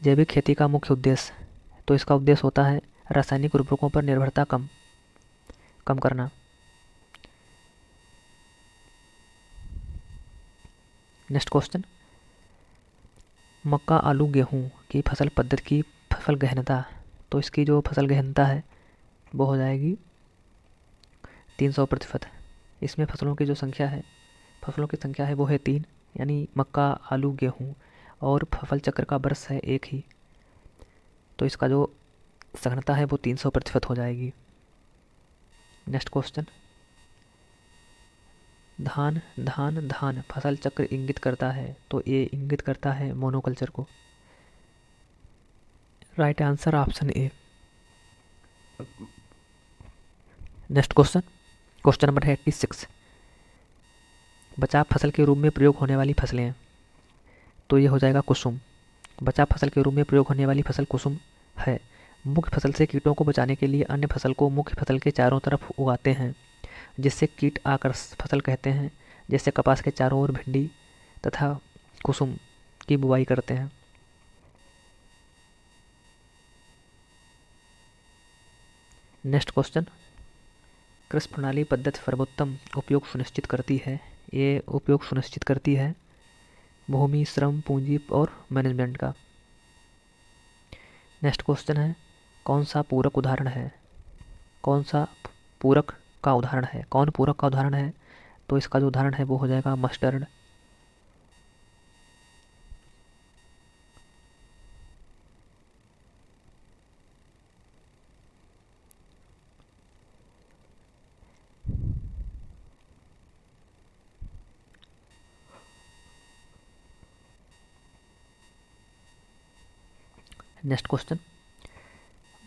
जैविक खेती का मुख्य उद्देश्य, तो इसका उद्देश्य होता है रासायनिक उर्वरकों पर निर्भरता कम करना। नेक्स्ट क्वेश्चन, मक्का, आलू, गेहूं की फसल पद्धति की फसल गहनता, तो इसकी जो फसल गहनता है वो हो जाएगी 300%। इसमें फसलों की संख्या है वो है 3, यानी मक्का, आलू, गेहूं और फसल चक्र का वर्ष है एक ही, तो इसका जो सघनता है वो 300% हो जाएगी। नेक्स्ट क्वेश्चन, धान फसल चक्र इंगित करता है, तो ये इंगित करता है मोनोकल्चर को। Right answer option A. Next question number है 86, बचाव फसल के रूप में प्रयोग होने वाली फसलें, तो ये हो जाएगा कुसुम। बचाव फसल के रूप में प्रयोग होने वाली फसल कुसुम है। मुख्य फसल से कीटों को बचाने के लिए अन्य फसल को मुख्य फसल के चारों तरफ उगाते हैं, जिससे कीट आकर फसल कहते हैं। जैसे कपास के चारों ओर भिंडी तथा कुसुम की बुवाई करते हैं। नेक्स्ट क्वेश्चन, कृषि प्रणाली पद्धति सर्वोत्तम उपयोग सुनिश्चित करती है। ये उपयोग सुनिश्चित करती है भूमि, श्रम, पूंजी और मैनेजमेंट का। नेक्स्ट क्वेश्चन है, कौन पूरक का उदाहरण है? तो इसका जो उदाहरण है वो हो जाएगा मस्टर्ड। नेक्स्ट क्वेश्चन,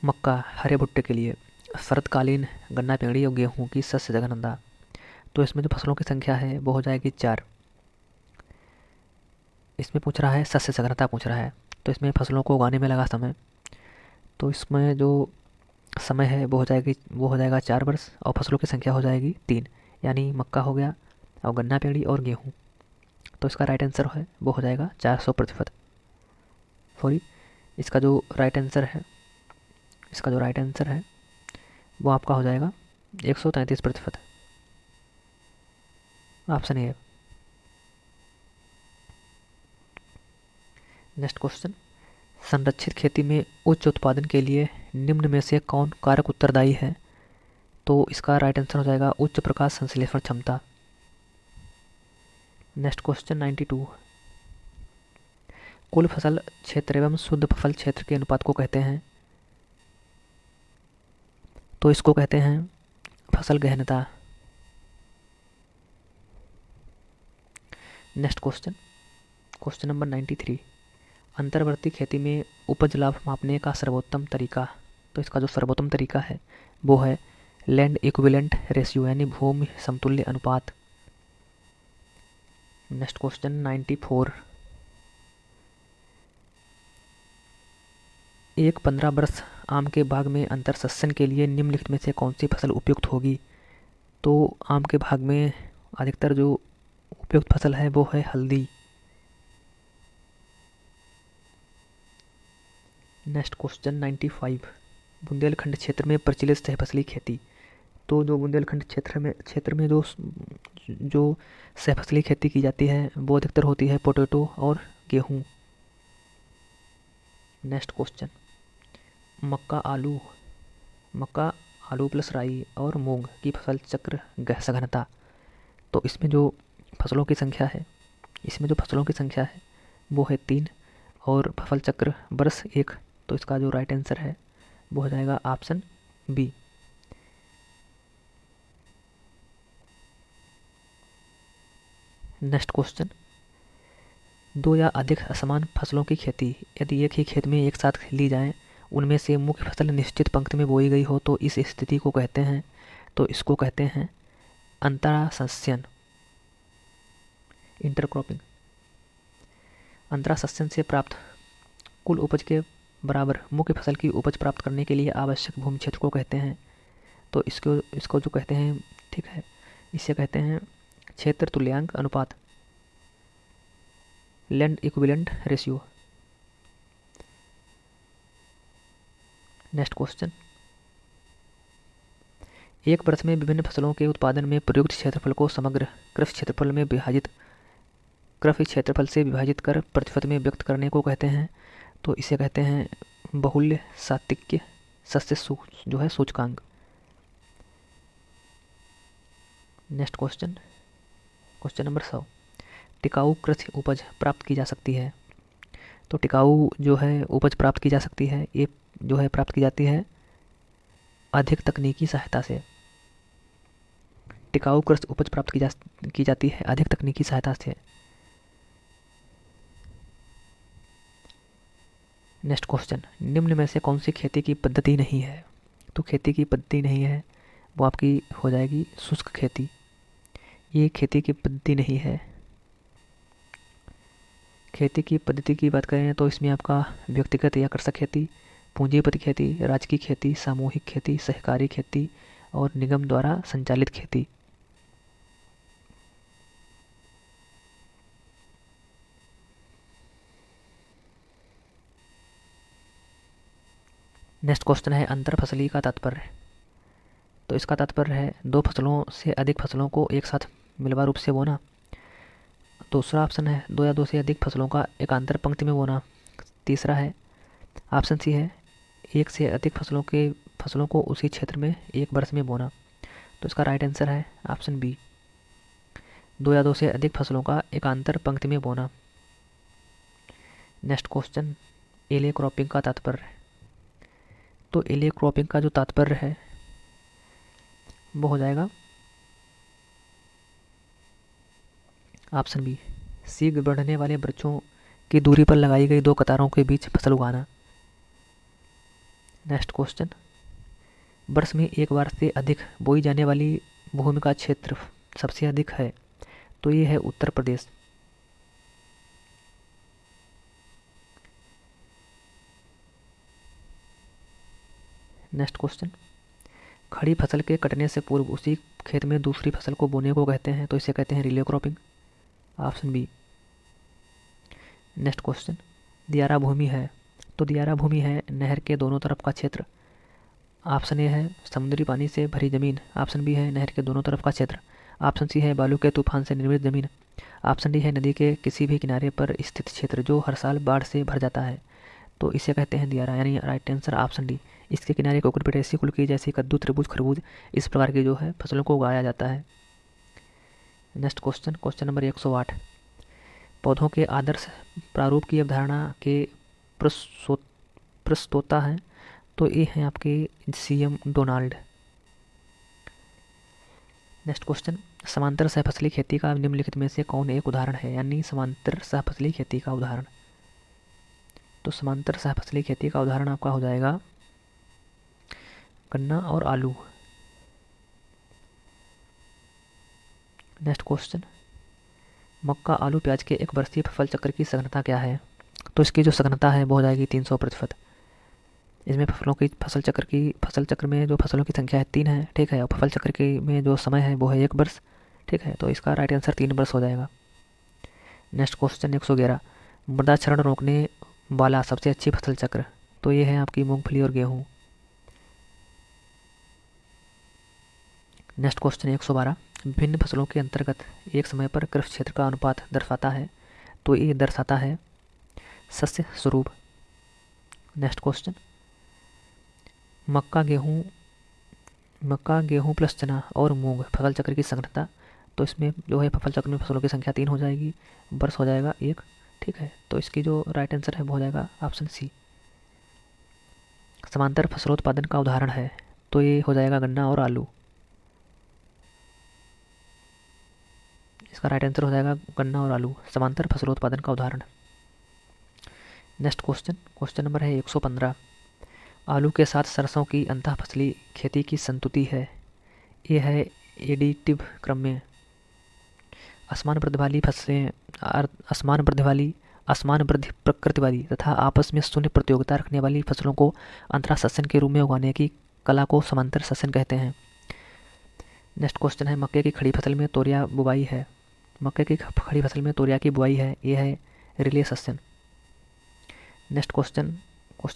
मक्का, हरे भुट्टे के लिए शरतकालीन गन्ना, पेंड़ी और गेहूं की शस्य जघनता, तो इसमें जो फसलों की संख्या है वो हो जाएगी 4। इसमें पूछ रहा है शस्य सघनता पूछ रहा है, तो इसमें फसलों को उगाने में लगा समय, तो इसमें जो समय है वो हो जाएगा 4 वर्ष और फसलों की संख्या हो जाएगी 3, यानी मक्का हो गया और गन्ना, पेंड़ी और गेहूँ, तो इसका राइट आंसर है वो हो जाएगा 400%। सॉरी, इसका जो राइट आंसर है वो आपका हो जाएगा 133%। Option A. नेक्स्ट क्वेश्चन, संरक्षित खेती में उच्च उत्पादन के लिए निम्न में से कौन कारक उत्तरदायी है? तो इसका राइट आंसर हो जाएगा उच्च प्रकाश संश्लेषण क्षमता। नेक्स्ट क्वेश्चन 92, कुल फसल क्षेत्र एवं शुद्ध फसल क्षेत्र के अनुपात को कहते हैं, तो इसको कहते हैं फसल गहनता। नेक्स्ट क्वेश्चन नंबर 93, अंतर्वर्ती खेती में उपज लाभ मापने का सर्वोत्तम तरीका, तो इसका जो सर्वोत्तम तरीका है वो है लैंड इक्विवेलेंट रेशियो यानी भूमि समतुल्य अनुपात। Next question 94। एक 15 वर्ष आम के बाग में अंतरसस्यन के लिए निम्नलिखित में से कौन सी फसल उपयुक्त होगी? तो आम के बाग में अधिकतर जो उपयुक्त फसल है वो है हल्दी। Next question 95। बुंदेलखंड क्षेत्र में प्रचलित सहफसली खेती, तो जो बुंदेलखंड क्षेत्र में जो सहफसली खेती की जाती है वो अधिकतर होती है पोटैटो और गेहूँ। नेक्स्ट क्वेश्चन मक्का आलू प्लस राई और मूंग की फसल चक्र सघनता, तो इसमें जो फसलों की संख्या है वो है 3 और फसल चक्र वर्ष 1, तो इसका जो राइट आंसर है वो हो जाएगा ऑप्शन बी। नेक्स्ट क्वेश्चन 2 या अधिक असमान फसलों की खेती यदि एक ही खेत में एक साथ ली जाए, उनमें से मुख्य फसल निश्चित पंक्ति में बोई गई हो तो इस स्थिति को कहते हैं, तो इसको कहते हैं अंतरासस्यन, इंटरक्रॉपिंग। अंतरासस्यन से प्राप्त कुल उपज के बराबर मुख्य फसल की उपज प्राप्त करने के लिए आवश्यक भूमि क्षेत्र को कहते हैं, तो इसको जो कहते हैं, ठीक है, इसे कहते हैं क्षेत्र तुल्यांक अनुपात, land equivalent ratio. Next question एक वर्ष में विभिन्न फसलों के उत्पादन में प्रयुक्त क्षेत्रफल को समग्र कृषि क्षेत्रफल से विभाजित कर प्रतिशत में व्यक्त करने को कहते हैं, तो इसे कहते हैं बहुल्य सात्विक सस्य जो है सूचकांक। Next question number 100। टिकाऊ कृषि उपज प्राप्त की जा सकती है, तो टिकाऊ जो है उपज प्राप्त की जा सकती है, ये जो है प्राप्त की जाती है अधिक तकनीकी सहायता से। टिकाऊ कृषि उपज प्राप्त की जाती है अधिक तकनीकी सहायता से। नेक्स्ट क्वेश्चन निम्न में से कौन सी खेती की पद्धति नहीं है? तो खेती की पद्धति नहीं है वो आपकी हो जाएगी शुष्क खेती, ये खेती की पद्धति नहीं है। खेती की पद्धति की बात करें तो इसमें आपका व्यक्तिगत या कृषक खेती, पूंजीपति खेती, राजकीय खेती, सामूहिक खेती, सहकारी खेती और निगम द्वारा संचालित खेती। नेक्स्ट क्वेश्चन है अंतर फसली का तात्पर्य, तो इसका तात्पर्य है 2 फसलों से अधिक फसलों को एक साथ मिलवा रूप से बोना। दूसरा ऑप्शन है 2 या 2 से अधिक फसलों का एकांतर पंक्ति में बोना। तीसरा है ऑप्शन सी है 1 से अधिक फसलों को उसी क्षेत्र में एक वर्ष में बोना, तो इसका राइट आंसर है ऑप्शन बी 2 या 2 से अधिक फसलों का एकांतर पंक्ति में बोना। नेक्स्ट क्वेश्चन एले क्रॉपिंग का तात्पर्य, तो एले क्रॉपिंग का जो तात्पर्य है वो हो जाएगा ऑप्शन बी शीघ्र बढ़ने वाले वृक्षों की दूरी पर लगाई गई 2 कतारों के बीच फसल उगाना। नेक्स्ट क्वेश्चन वर्ष में एक बार से अधिक बोई जाने वाली भूमि का क्षेत्र सबसे अधिक है, तो ये है उत्तर प्रदेश। नेक्स्ट क्वेश्चन खड़ी फसल के कटने से पूर्व उसी खेत में दूसरी फसल को बोने को कहते हैं, तो इसे कहते हैं relay cropping, option B. Next question दियारा भूमि है, तो दियारा भूमि है नहर के दोनों तरफ का क्षेत्र। ऑप्शन ए है समुद्री पानी से भरी जमीन, ऑप्शन बी है नहर के दोनों तरफ का क्षेत्र, ऑप्शन सी है बालू के तूफान से निर्मित जमीन, ऑप्शन डी है नदी के किसी भी किनारे पर स्थित क्षेत्र जो हर साल बाढ़ से भर जाता है, तो इसे कहते हैं दियारा, यानी राइट आंसर ऑप्शन डी। इसके किनारे कोकोपीट ऐसी कुल की जैसे कद्दू, तरबूज, खरबूज इस प्रकार की जो है फसलों को उगाया जाता है। नेक्स्ट क्वेश्चन नंबर 108 पौधों के आदर्श प्रारूप की अवधारणा के प्रस्तोता हैं, तो ये हैं आपके CM डोनाल्ड। नेक्स्ट क्वेश्चन समांतर सहफसली खेती का निम्नलिखित में से कौन एक उदाहरण है, यानी समांतर सहफसली खेती का उदाहरण। तो समांतर सहफसली खेती का उदाहरण आपका हो जाएगा गन्ना और आलू। नेक्स्ट क्वेश्चन, मक्का आलू प्याज के एक वर्षीय फसल चक्र की सघनता क्या है? तो इसकी जो सघनता है वो हो जाएगी 300%। इसमें फसल चक्र में जो फसलों की संख्या है 3 है, ठीक है, और फसल चक्र के में जो समय है वो है 1 वर्ष, ठीक है, तो इसका राइट आंसर 3 वर्ष हो जाएगा। नेक्स्ट क्वेश्चन 111, मृदा क्षरण रोकने वाला सबसे अच्छी फसल चक्र, तो ये है आपकी मूंगफली और गेहूँ। नेक्स्ट क्वेश्चन 112, भिन्न फसलों के अंतर्गत एक समय पर कृषि क्षेत्र का अनुपात दर्शाता है, तो ये दर्शाता है सस्य स्वरूप। नेक्स्ट क्वेश्चन, मक्का गेहूँ प्लस चना और मूंग फसल चक्र की सघनता, तो इसमें जो है फसल चक्र में फसलों की संख्या 3 हो जाएगी, वर्ष हो जाएगा 1, ठीक है, तो इसकी जो राइट आंसर है वो हो जाएगा ऑप्शन सी। समांतर फसलोत्पादन का उदाहरण है, तो ये हो जाएगा गन्ना और आलू। इसका राइट आंसर हो जाएगा गन्ना और आलू, समांतर फसलोत्पादन का उदाहरण। नेक्स्ट क्वेश्चन नंबर है 115, आलू के साथ सरसों की अंतः फसली खेती की संतुति है, ये है एडिटिव क्रम में। असमान वृद्धि प्रकृति वाली तथा आपस में शून्य प्रतियोगिता रखने वाली फसलों को अंतरा सस्यन के रूप में उगाने की कला को समांतर सस्यन कहते हैं। नेक्स्ट क्वेश्चन है, मक्के की खड़ी फसल में तोरिया की बुआई है, ये है रिले सस्यन। नेक्स्ट क्वेश्चन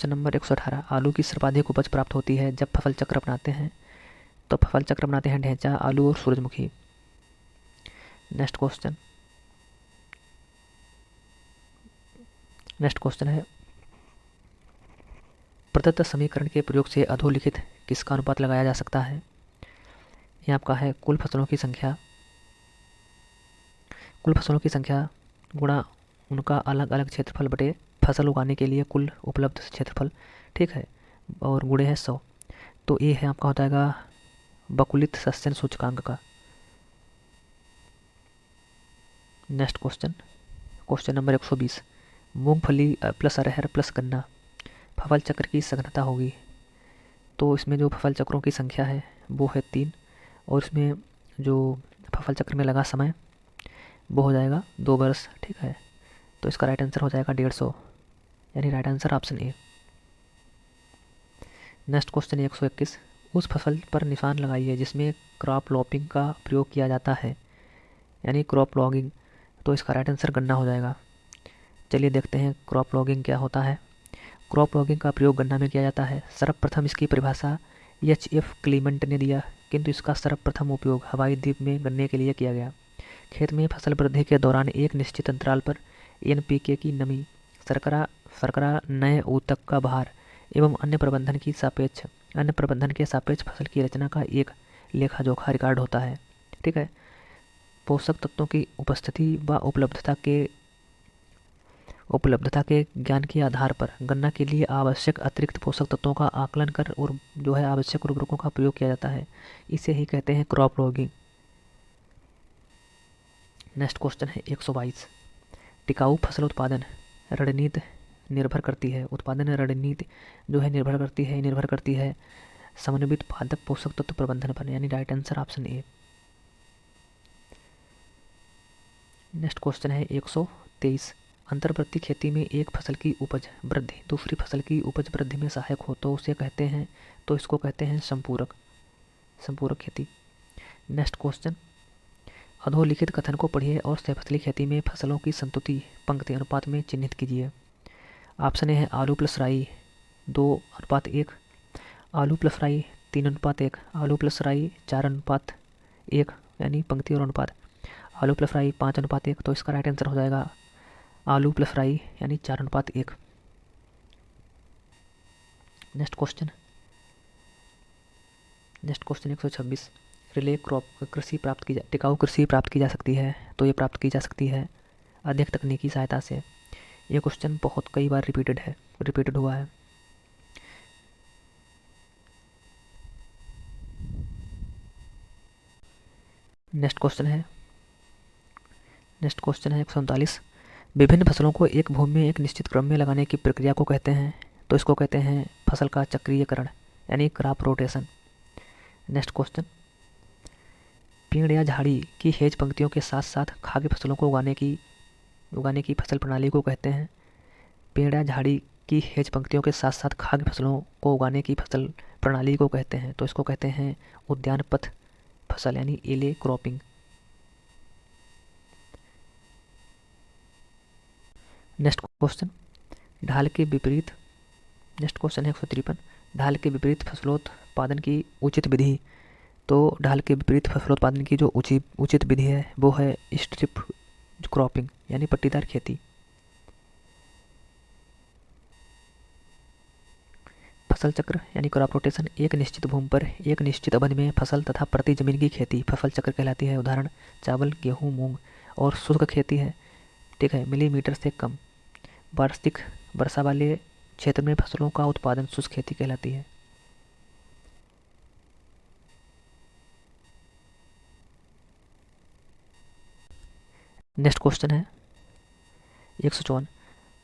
नंबर 118, आलू की सर्वाधिक उपज प्राप्त होती है जब फसल चक्र अपनाते हैं, तो फसल चक्र अपनाते हैं ढैंचा, आलू और सूरजमुखी। नेक्स्ट क्वेश्चन है, प्रदत्त समीकरण के प्रयोग से अधोलिखित किसका अनुपात लगाया जा सकता है? ये आपका है कुल फसलों की संख्या गुणा उनका अलग अलग क्षेत्रफल बटे फसल उगाने के लिए कुल उपलब्ध क्षेत्रफल, ठीक है, और गुणे है 100, तो ये है आपका हो जाएगा बकुलित सस्यन सूचकांक का। नेक्स्ट क्वेश्चन नंबर 120, मूंगफली प्लस अरहर प्लस गन्ना फसल चक्र की सघनता होगी, तो इसमें जो फसल चक्रों की संख्या है वो है 3, और इसमें जो फसल चक्र में लगा समय वो हो जाएगा 2 वर्ष, ठीक है, तो इसका राइट आंसर हो जाएगा 150, यानी right answer option A. Next question 121, उस फसल पर निशान लगाइए जिसमें क्रॉप लॉपिंग का प्रयोग किया जाता है, यानी क्रॉप लॉगिंग, तो इसका राइट आंसर गन्ना हो जाएगा। चलिए देखते हैं क्रॉप लॉगिंग क्या होता है। क्रॉप लॉगिंग का प्रयोग गन्ना में किया जाता है। सर्वप्रथम इसकी परिभाषा H.F. क्लीमेंट ने दिया, किंतु इसका सर्वप्रथम उपयोग हवाई द्वीप में गन्ने के लिए किया गया। खेत में फसल वृद्धि के दौरान एक निश्चित अंतराल पर NPK की नमी, शर्करा, नए ऊतक का भार एवं अन्य प्रबंधन के सापेक्ष फसल की रचना का एक लेखा जोखा रिकॉर्ड होता है, ठीक है। पोषक तत्वों की उपस्थिति व उपलब्धता के ज्ञान के आधार पर गन्ना के लिए आवश्यक अतिरिक्त पोषक तत्वों का आकलन कर और जो है आवश्यक उर्वरकों का प्रयोग किया जाता है, इसे ही कहते हैं क्रॉप लॉगिंग। नेक्स्ट क्वेश्चन है 122, टिकाऊ फसल उत्पादन रणनीति निर्भर करती है निर्भर करती है समन्वित पादप पोषक तत्व प्रबंधन पर, यानी right answer option A. Next question है 123, अंतर्वर्ती खेती में एक फसल की उपज वृद्धि दूसरी फसल की उपज वृद्धि में सहायक हो तो इसको कहते हैं संपूरक खेती। नेक्स्ट क्वेश्चन, अधोलिखित कथन को पढ़िए और सहफसली खेती में फसलों की संतुति पंक्ति अनुपात में चिन्हित कीजिए। ऑप्शन ए है आलू प्लस राई 2:1, आलू प्लस राई 3:1, आलू प्लस राई 4:1, यानी पंक्ति और अनुपात, आलू प्लस राई 5:1, तो इसका राइट आंसर हो जाएगा आलू प्लस राई यानी 4:1। नेक्स्ट क्वेश्चन 126, टिकाऊ कृषि प्राप्त की जा सकती है, तो ये प्राप्त की जा सकती है अधिक तकनीकी सहायता से। ये क्वेश्चन बहुत कई बार रिपीटेड हुआ है। नेक्स्ट क्वेश्चन है 139, विभिन्न फसलों को एक भूमि में एक निश्चित क्रम में लगाने की प्रक्रिया को कहते हैं, तो इसको कहते हैं फसल का चक्रीयकरण यानी क्रॉप रोटेशन। नेक्स्ट क्वेश्चन, पेड़ या झाड़ी की हेज पंक्तियों के साथ साथ खाद्य फसलों को उगाने की फसल प्रणाली को कहते हैं। पेड़ या झाड़ी की हेज पंक्तियों के साथ साथ खाद्य फसलों को उगाने की फसल प्रणाली को कहते हैं, तो इसको कहते हैं उद्यान पथ फसल यानी एले क्रॉपिंग। नेक्स्ट क्वेश्चन, ढाल के विपरीत नेक्स्ट क्वेश्चन है 153, ढाल के विपरीत फसलोत्पादन की उचित विधि। तो ढाल के विपरीत फसलोत्पादन की जो उचित विधि है वो है स्ट्रिप क्रॉपिंग यानी पट्टीदार खेती। फसल चक्र यानी क्रॉप रोटेशन, एक निश्चित भूमि पर एक निश्चित अवधि में फसल तथा प्रति जमीन की खेती फसल चक्र कहलाती है। उदाहरण चावल, गेहूँ, मूंग। और शुष्क खेती है, ठीक है, मिलीमीटर से कम वार्षिक वर्षा वाले क्षेत्र में फसलों का उत्पादन शुष्क खेती कहलाती है। नेक्स्ट क्वेश्चन है 154,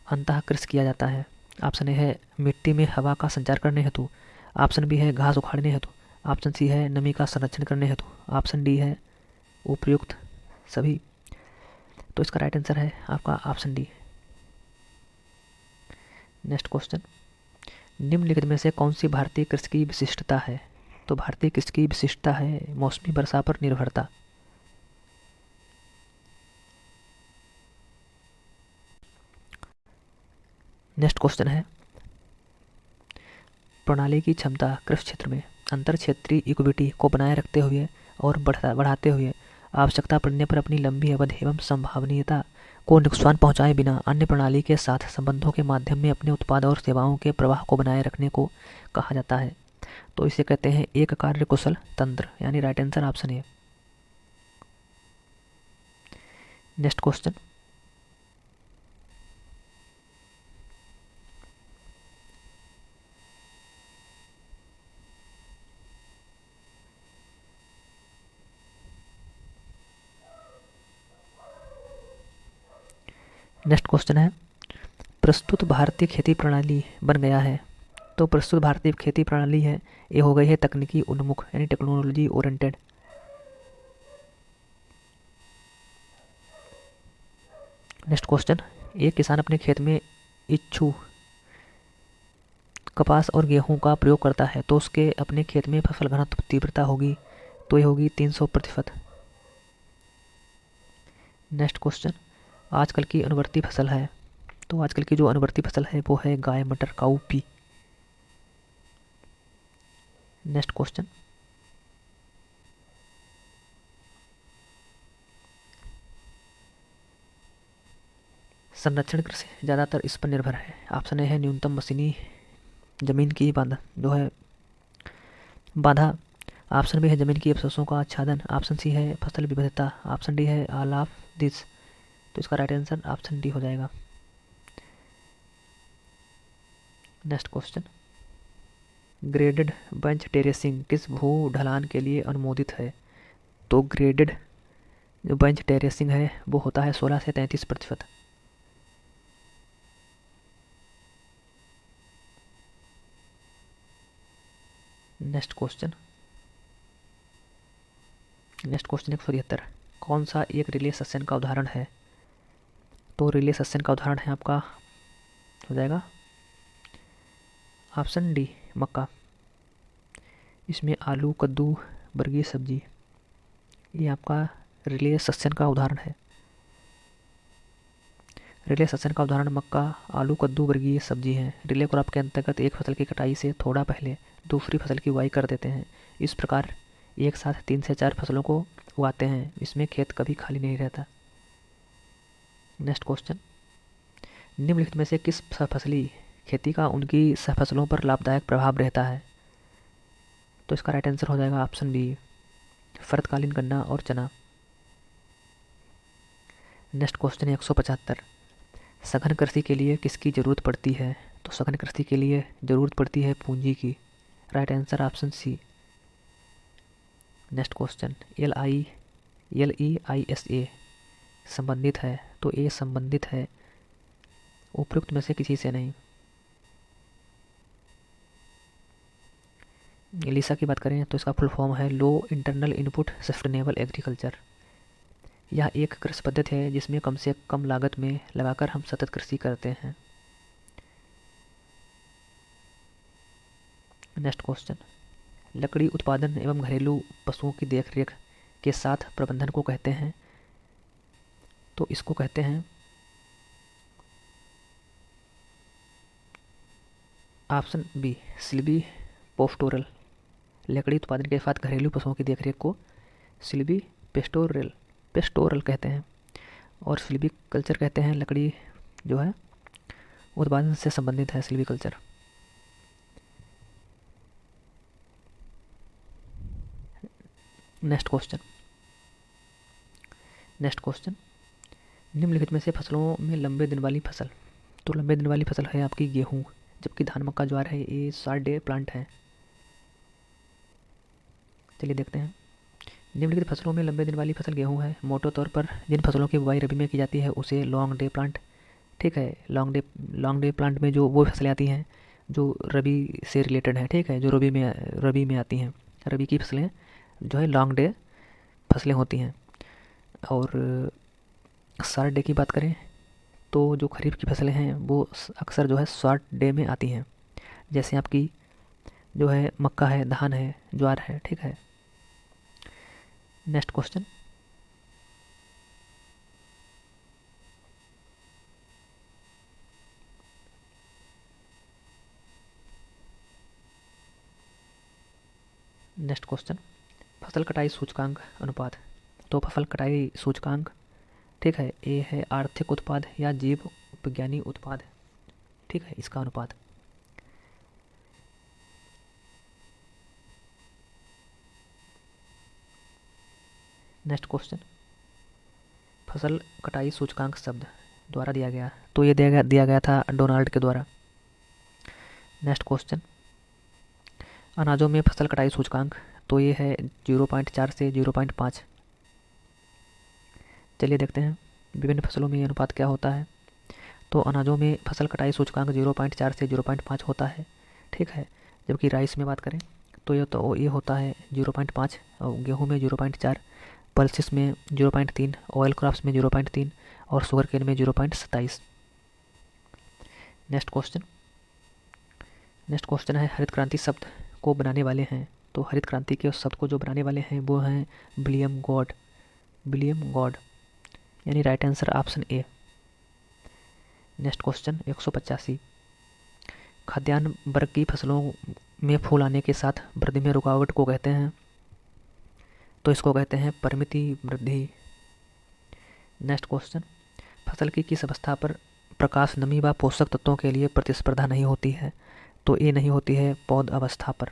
अंतः कृषि किया जाता है। ऑप्शन ए है मिट्टी में हवा का संचार करने हेतु, ऑप्शन बी है घास उखाड़ने हेतु, ऑप्शन सी है नमी का संरक्षण करने हेतु, ऑप्शन डी है उपयुक्त सभी। तो इसका राइट आंसर है आपका ऑप्शन डी। नेक्स्ट क्वेश्चन, निम्नलिखित में से कौन सी भारतीय कृषि की विशिष्टता है। तो भारतीय कृषि की विशिष्टता है मौसमी वर्षा पर निर्भरता। नेक्स्ट क्वेश्चन है प्रणाली की क्षमता कृषि क्षेत्र में अंतर क्षेत्रीय इक्विटी को बनाए रखते हुए और बढ़ाते हुए आवश्यकता पड़ने पर अपनी लंबी अवधि एवं संभावनीयता को नुकसान पहुंचाए बिना अन्य प्रणाली के साथ संबंधों के माध्यम में अपने उत्पाद और सेवाओं के प्रवाह को बनाए रखने को कहा जाता है। तो इसे कहते हैं एक कार्य कुशल तंत्र यानी right answer option A. Next question, next question है प्रस्तुत भारतीय खेती प्रणाली बन गया है। तो प्रस्तुत भारतीय खेती प्रणाली है ये हो गई है तकनीकी उन्मुख यानी टेक्नोलॉजी ओरिएंटेड। नेक्स्ट क्वेश्चन, एक किसान अपने खेत में इच्छू कपास और गेहूं का प्रयोग करता है तो उसके अपने खेत में फसल घनत्व तीव्रता होगी, तो ये होगी 300%। नेक्स्ट क्वेश्चन, आजकल की अनुवर्ती फसल है। तो आजकल की जो अनुवर्ती फसल है वो है गाय मटर काउपी। नेक्स्ट क्वेश्चन, संरक्षण कृषि ज़्यादातर इस पर निर्भर है। ऑप्शन ए है न्यूनतम मशीनी जमीन की बाधा जो है बाधा, ऑप्शन बी है जमीन की अवशेषों का आच्छादन, ऑप्शन सी है फसल विविधता, ऑप्शन डी है ऑल ऑफ दिस। तो इसका राइट आंसर ऑप्शन डी हो जाएगा। Next question, graded bunch terracing किस भू ढलान के लिए अनुमोदित है। तो ग्रेडेड जो बंच टेरेसिंग है वो होता है 16 से 33%। नेक्स्ट क्वेश्चन 173, कौन सा एक रिले सस्यन का उदाहरण है। तो रिले सस्यन का उदाहरण है आपका हो जाएगा ऑप्शन डी मक्का। इसमें आलू, कद्दू, वर्गीय सब्जी ये आपका रिले सस्यन का उदाहरण है। रिले सस्यन का उदाहरण मक्का, आलू, कद्दू वर्गीय सब्जी हैं। रिले क्रॉप के अंतर्गत एक फसल की कटाई से थोड़ा पहले दूसरी फसल की बुआई कर देते हैं। इस प्रकार एक साथ 3 से 4 फसलों को उगाते हैं, इसमें खेत कभी खाली नहीं रहता। नेक्स्ट क्वेश्चन, निम्नलिखित में से किस फसली खेती का उनकी फसलों पर लाभदायक प्रभाव रहता है। तो इसका राइट आंसर हो जाएगा ऑप्शन बी शरतकालीन गन्ना और चना। नेक्स्ट क्वेश्चन है 175, सघन कृषि के लिए किसकी ज़रूरत पड़ती है। तो सघन कृषि के लिए ज़रूरत पड़ती है पूंजी की। Right answer option C. Next question, LEISA संबंधित है तो ये संबंधित है उपयुक्त में से किसी से नहीं। लिसा की बात करें तो इसका फुल फॉर्म है लो इंटरनल इनपुट सस्टेनेबल एग्रीकल्चर। यह एक कृषि पद्धति है जिसमें कम से कम लागत में लगाकर हम सतत कृषि करते हैं। नेक्स्ट क्वेश्चन, लकड़ी उत्पादन एवं घरेलू पशुओं की देखरेख के साथ प्रबंधन को कहते हैं। तो इसको कहते हैं ऑप्शन बी सिल्वी पोस्टोरल। लकड़ी उत्पादन के साथ घरेलू पशुओं की देखरेख को सिल्वी पेस्टोरल कहते हैं। और सिल्वी कल्चर कहते हैं लकड़ी जो है उत्पादन से संबंधित है सिल्वी कल्चर। नेक्स्ट क्वेश्चन, निम्नलिखित में से फसलों में लंबे दिन वाली फसल। तो लंबे दिन वाली फसल है आपकी गेहूँ, जबकि धान मक्का ज्वार है ये 60 डे प्लांट है। चलिए देखते हैं। निम्नलिखित फसलों में लंबे दिन वाली फसल गेहूं है। मोटे तौर पर जिन फसलों की बुवाई रबी में की जाती है उसे लॉन्ग डे प्लांट, ठीक है। लॉन्ग डे प्लांट में जो वो फसलें आती हैं जो रबी से रिलेटेड हैं, ठीक है, जो रबी में आती हैं। रबी की फसलें जो है लॉन्ग डे फसलें होती हैं। और 60 डे की बात करें तो जो खरीफ की फसलें हैं वो अक्सर जो है 60 डे में आती हैं। जैसे आपकी जो है मक्का है, धान है, ज्वार है, ठीक है। नेक्स्ट क्वेश्चन, फसल कटाई सूचकांक अनुपात। तो फसल कटाई सूचकांक, ठीक है, ये है आर्थिक उत्पाद या जीव विज्ञानी उत्पाद, ठीक है, इसका अनुपात। नेक्स्ट क्वेश्चन, फसल कटाई सूचकांक शब्द द्वारा दिया गया। तो ये दिया गया था डोनाल्ड के द्वारा। नेक्स्ट क्वेश्चन, अनाजों में फसल कटाई सूचकांक। तो ये है 0.4 से 0.5। चलिए देखते हैं विभिन्न फसलों में ये अनुपात क्या होता है। तो अनाजों में फसल कटाई सूचकांक 0.4 से 0.5 होता है, ठीक है। जबकि राइस में बात करें तो ये होता है 0.5, और गेहूँ में 0.4, पल्सेस में 0.3, ऑयल क्रॉप्स में 0.3 और शुगर केन में 0.27। नेक्स्ट क्वेश्चन है हरित क्रांति शब्द को बनाने वाले हैं। तो हरित क्रांति के शब्द को जो बनाने वाले हैं वो हैं विलियम गॉड, यानी right answer option A. Next question 185, खाद्यान्न वर्ग की फसलों में फूल आने के साथ वृद्धि में रुकावट को कहते हैं। तो इसको कहते हैं परिमिति वृद्धि। नेक्स्ट क्वेश्चन, फसल की किस अवस्था पर प्रकाश, नमी व पोषक तत्वों के लिए प्रतिस्पर्धा नहीं होती है। तो ये नहीं होती है पौध अवस्था पर।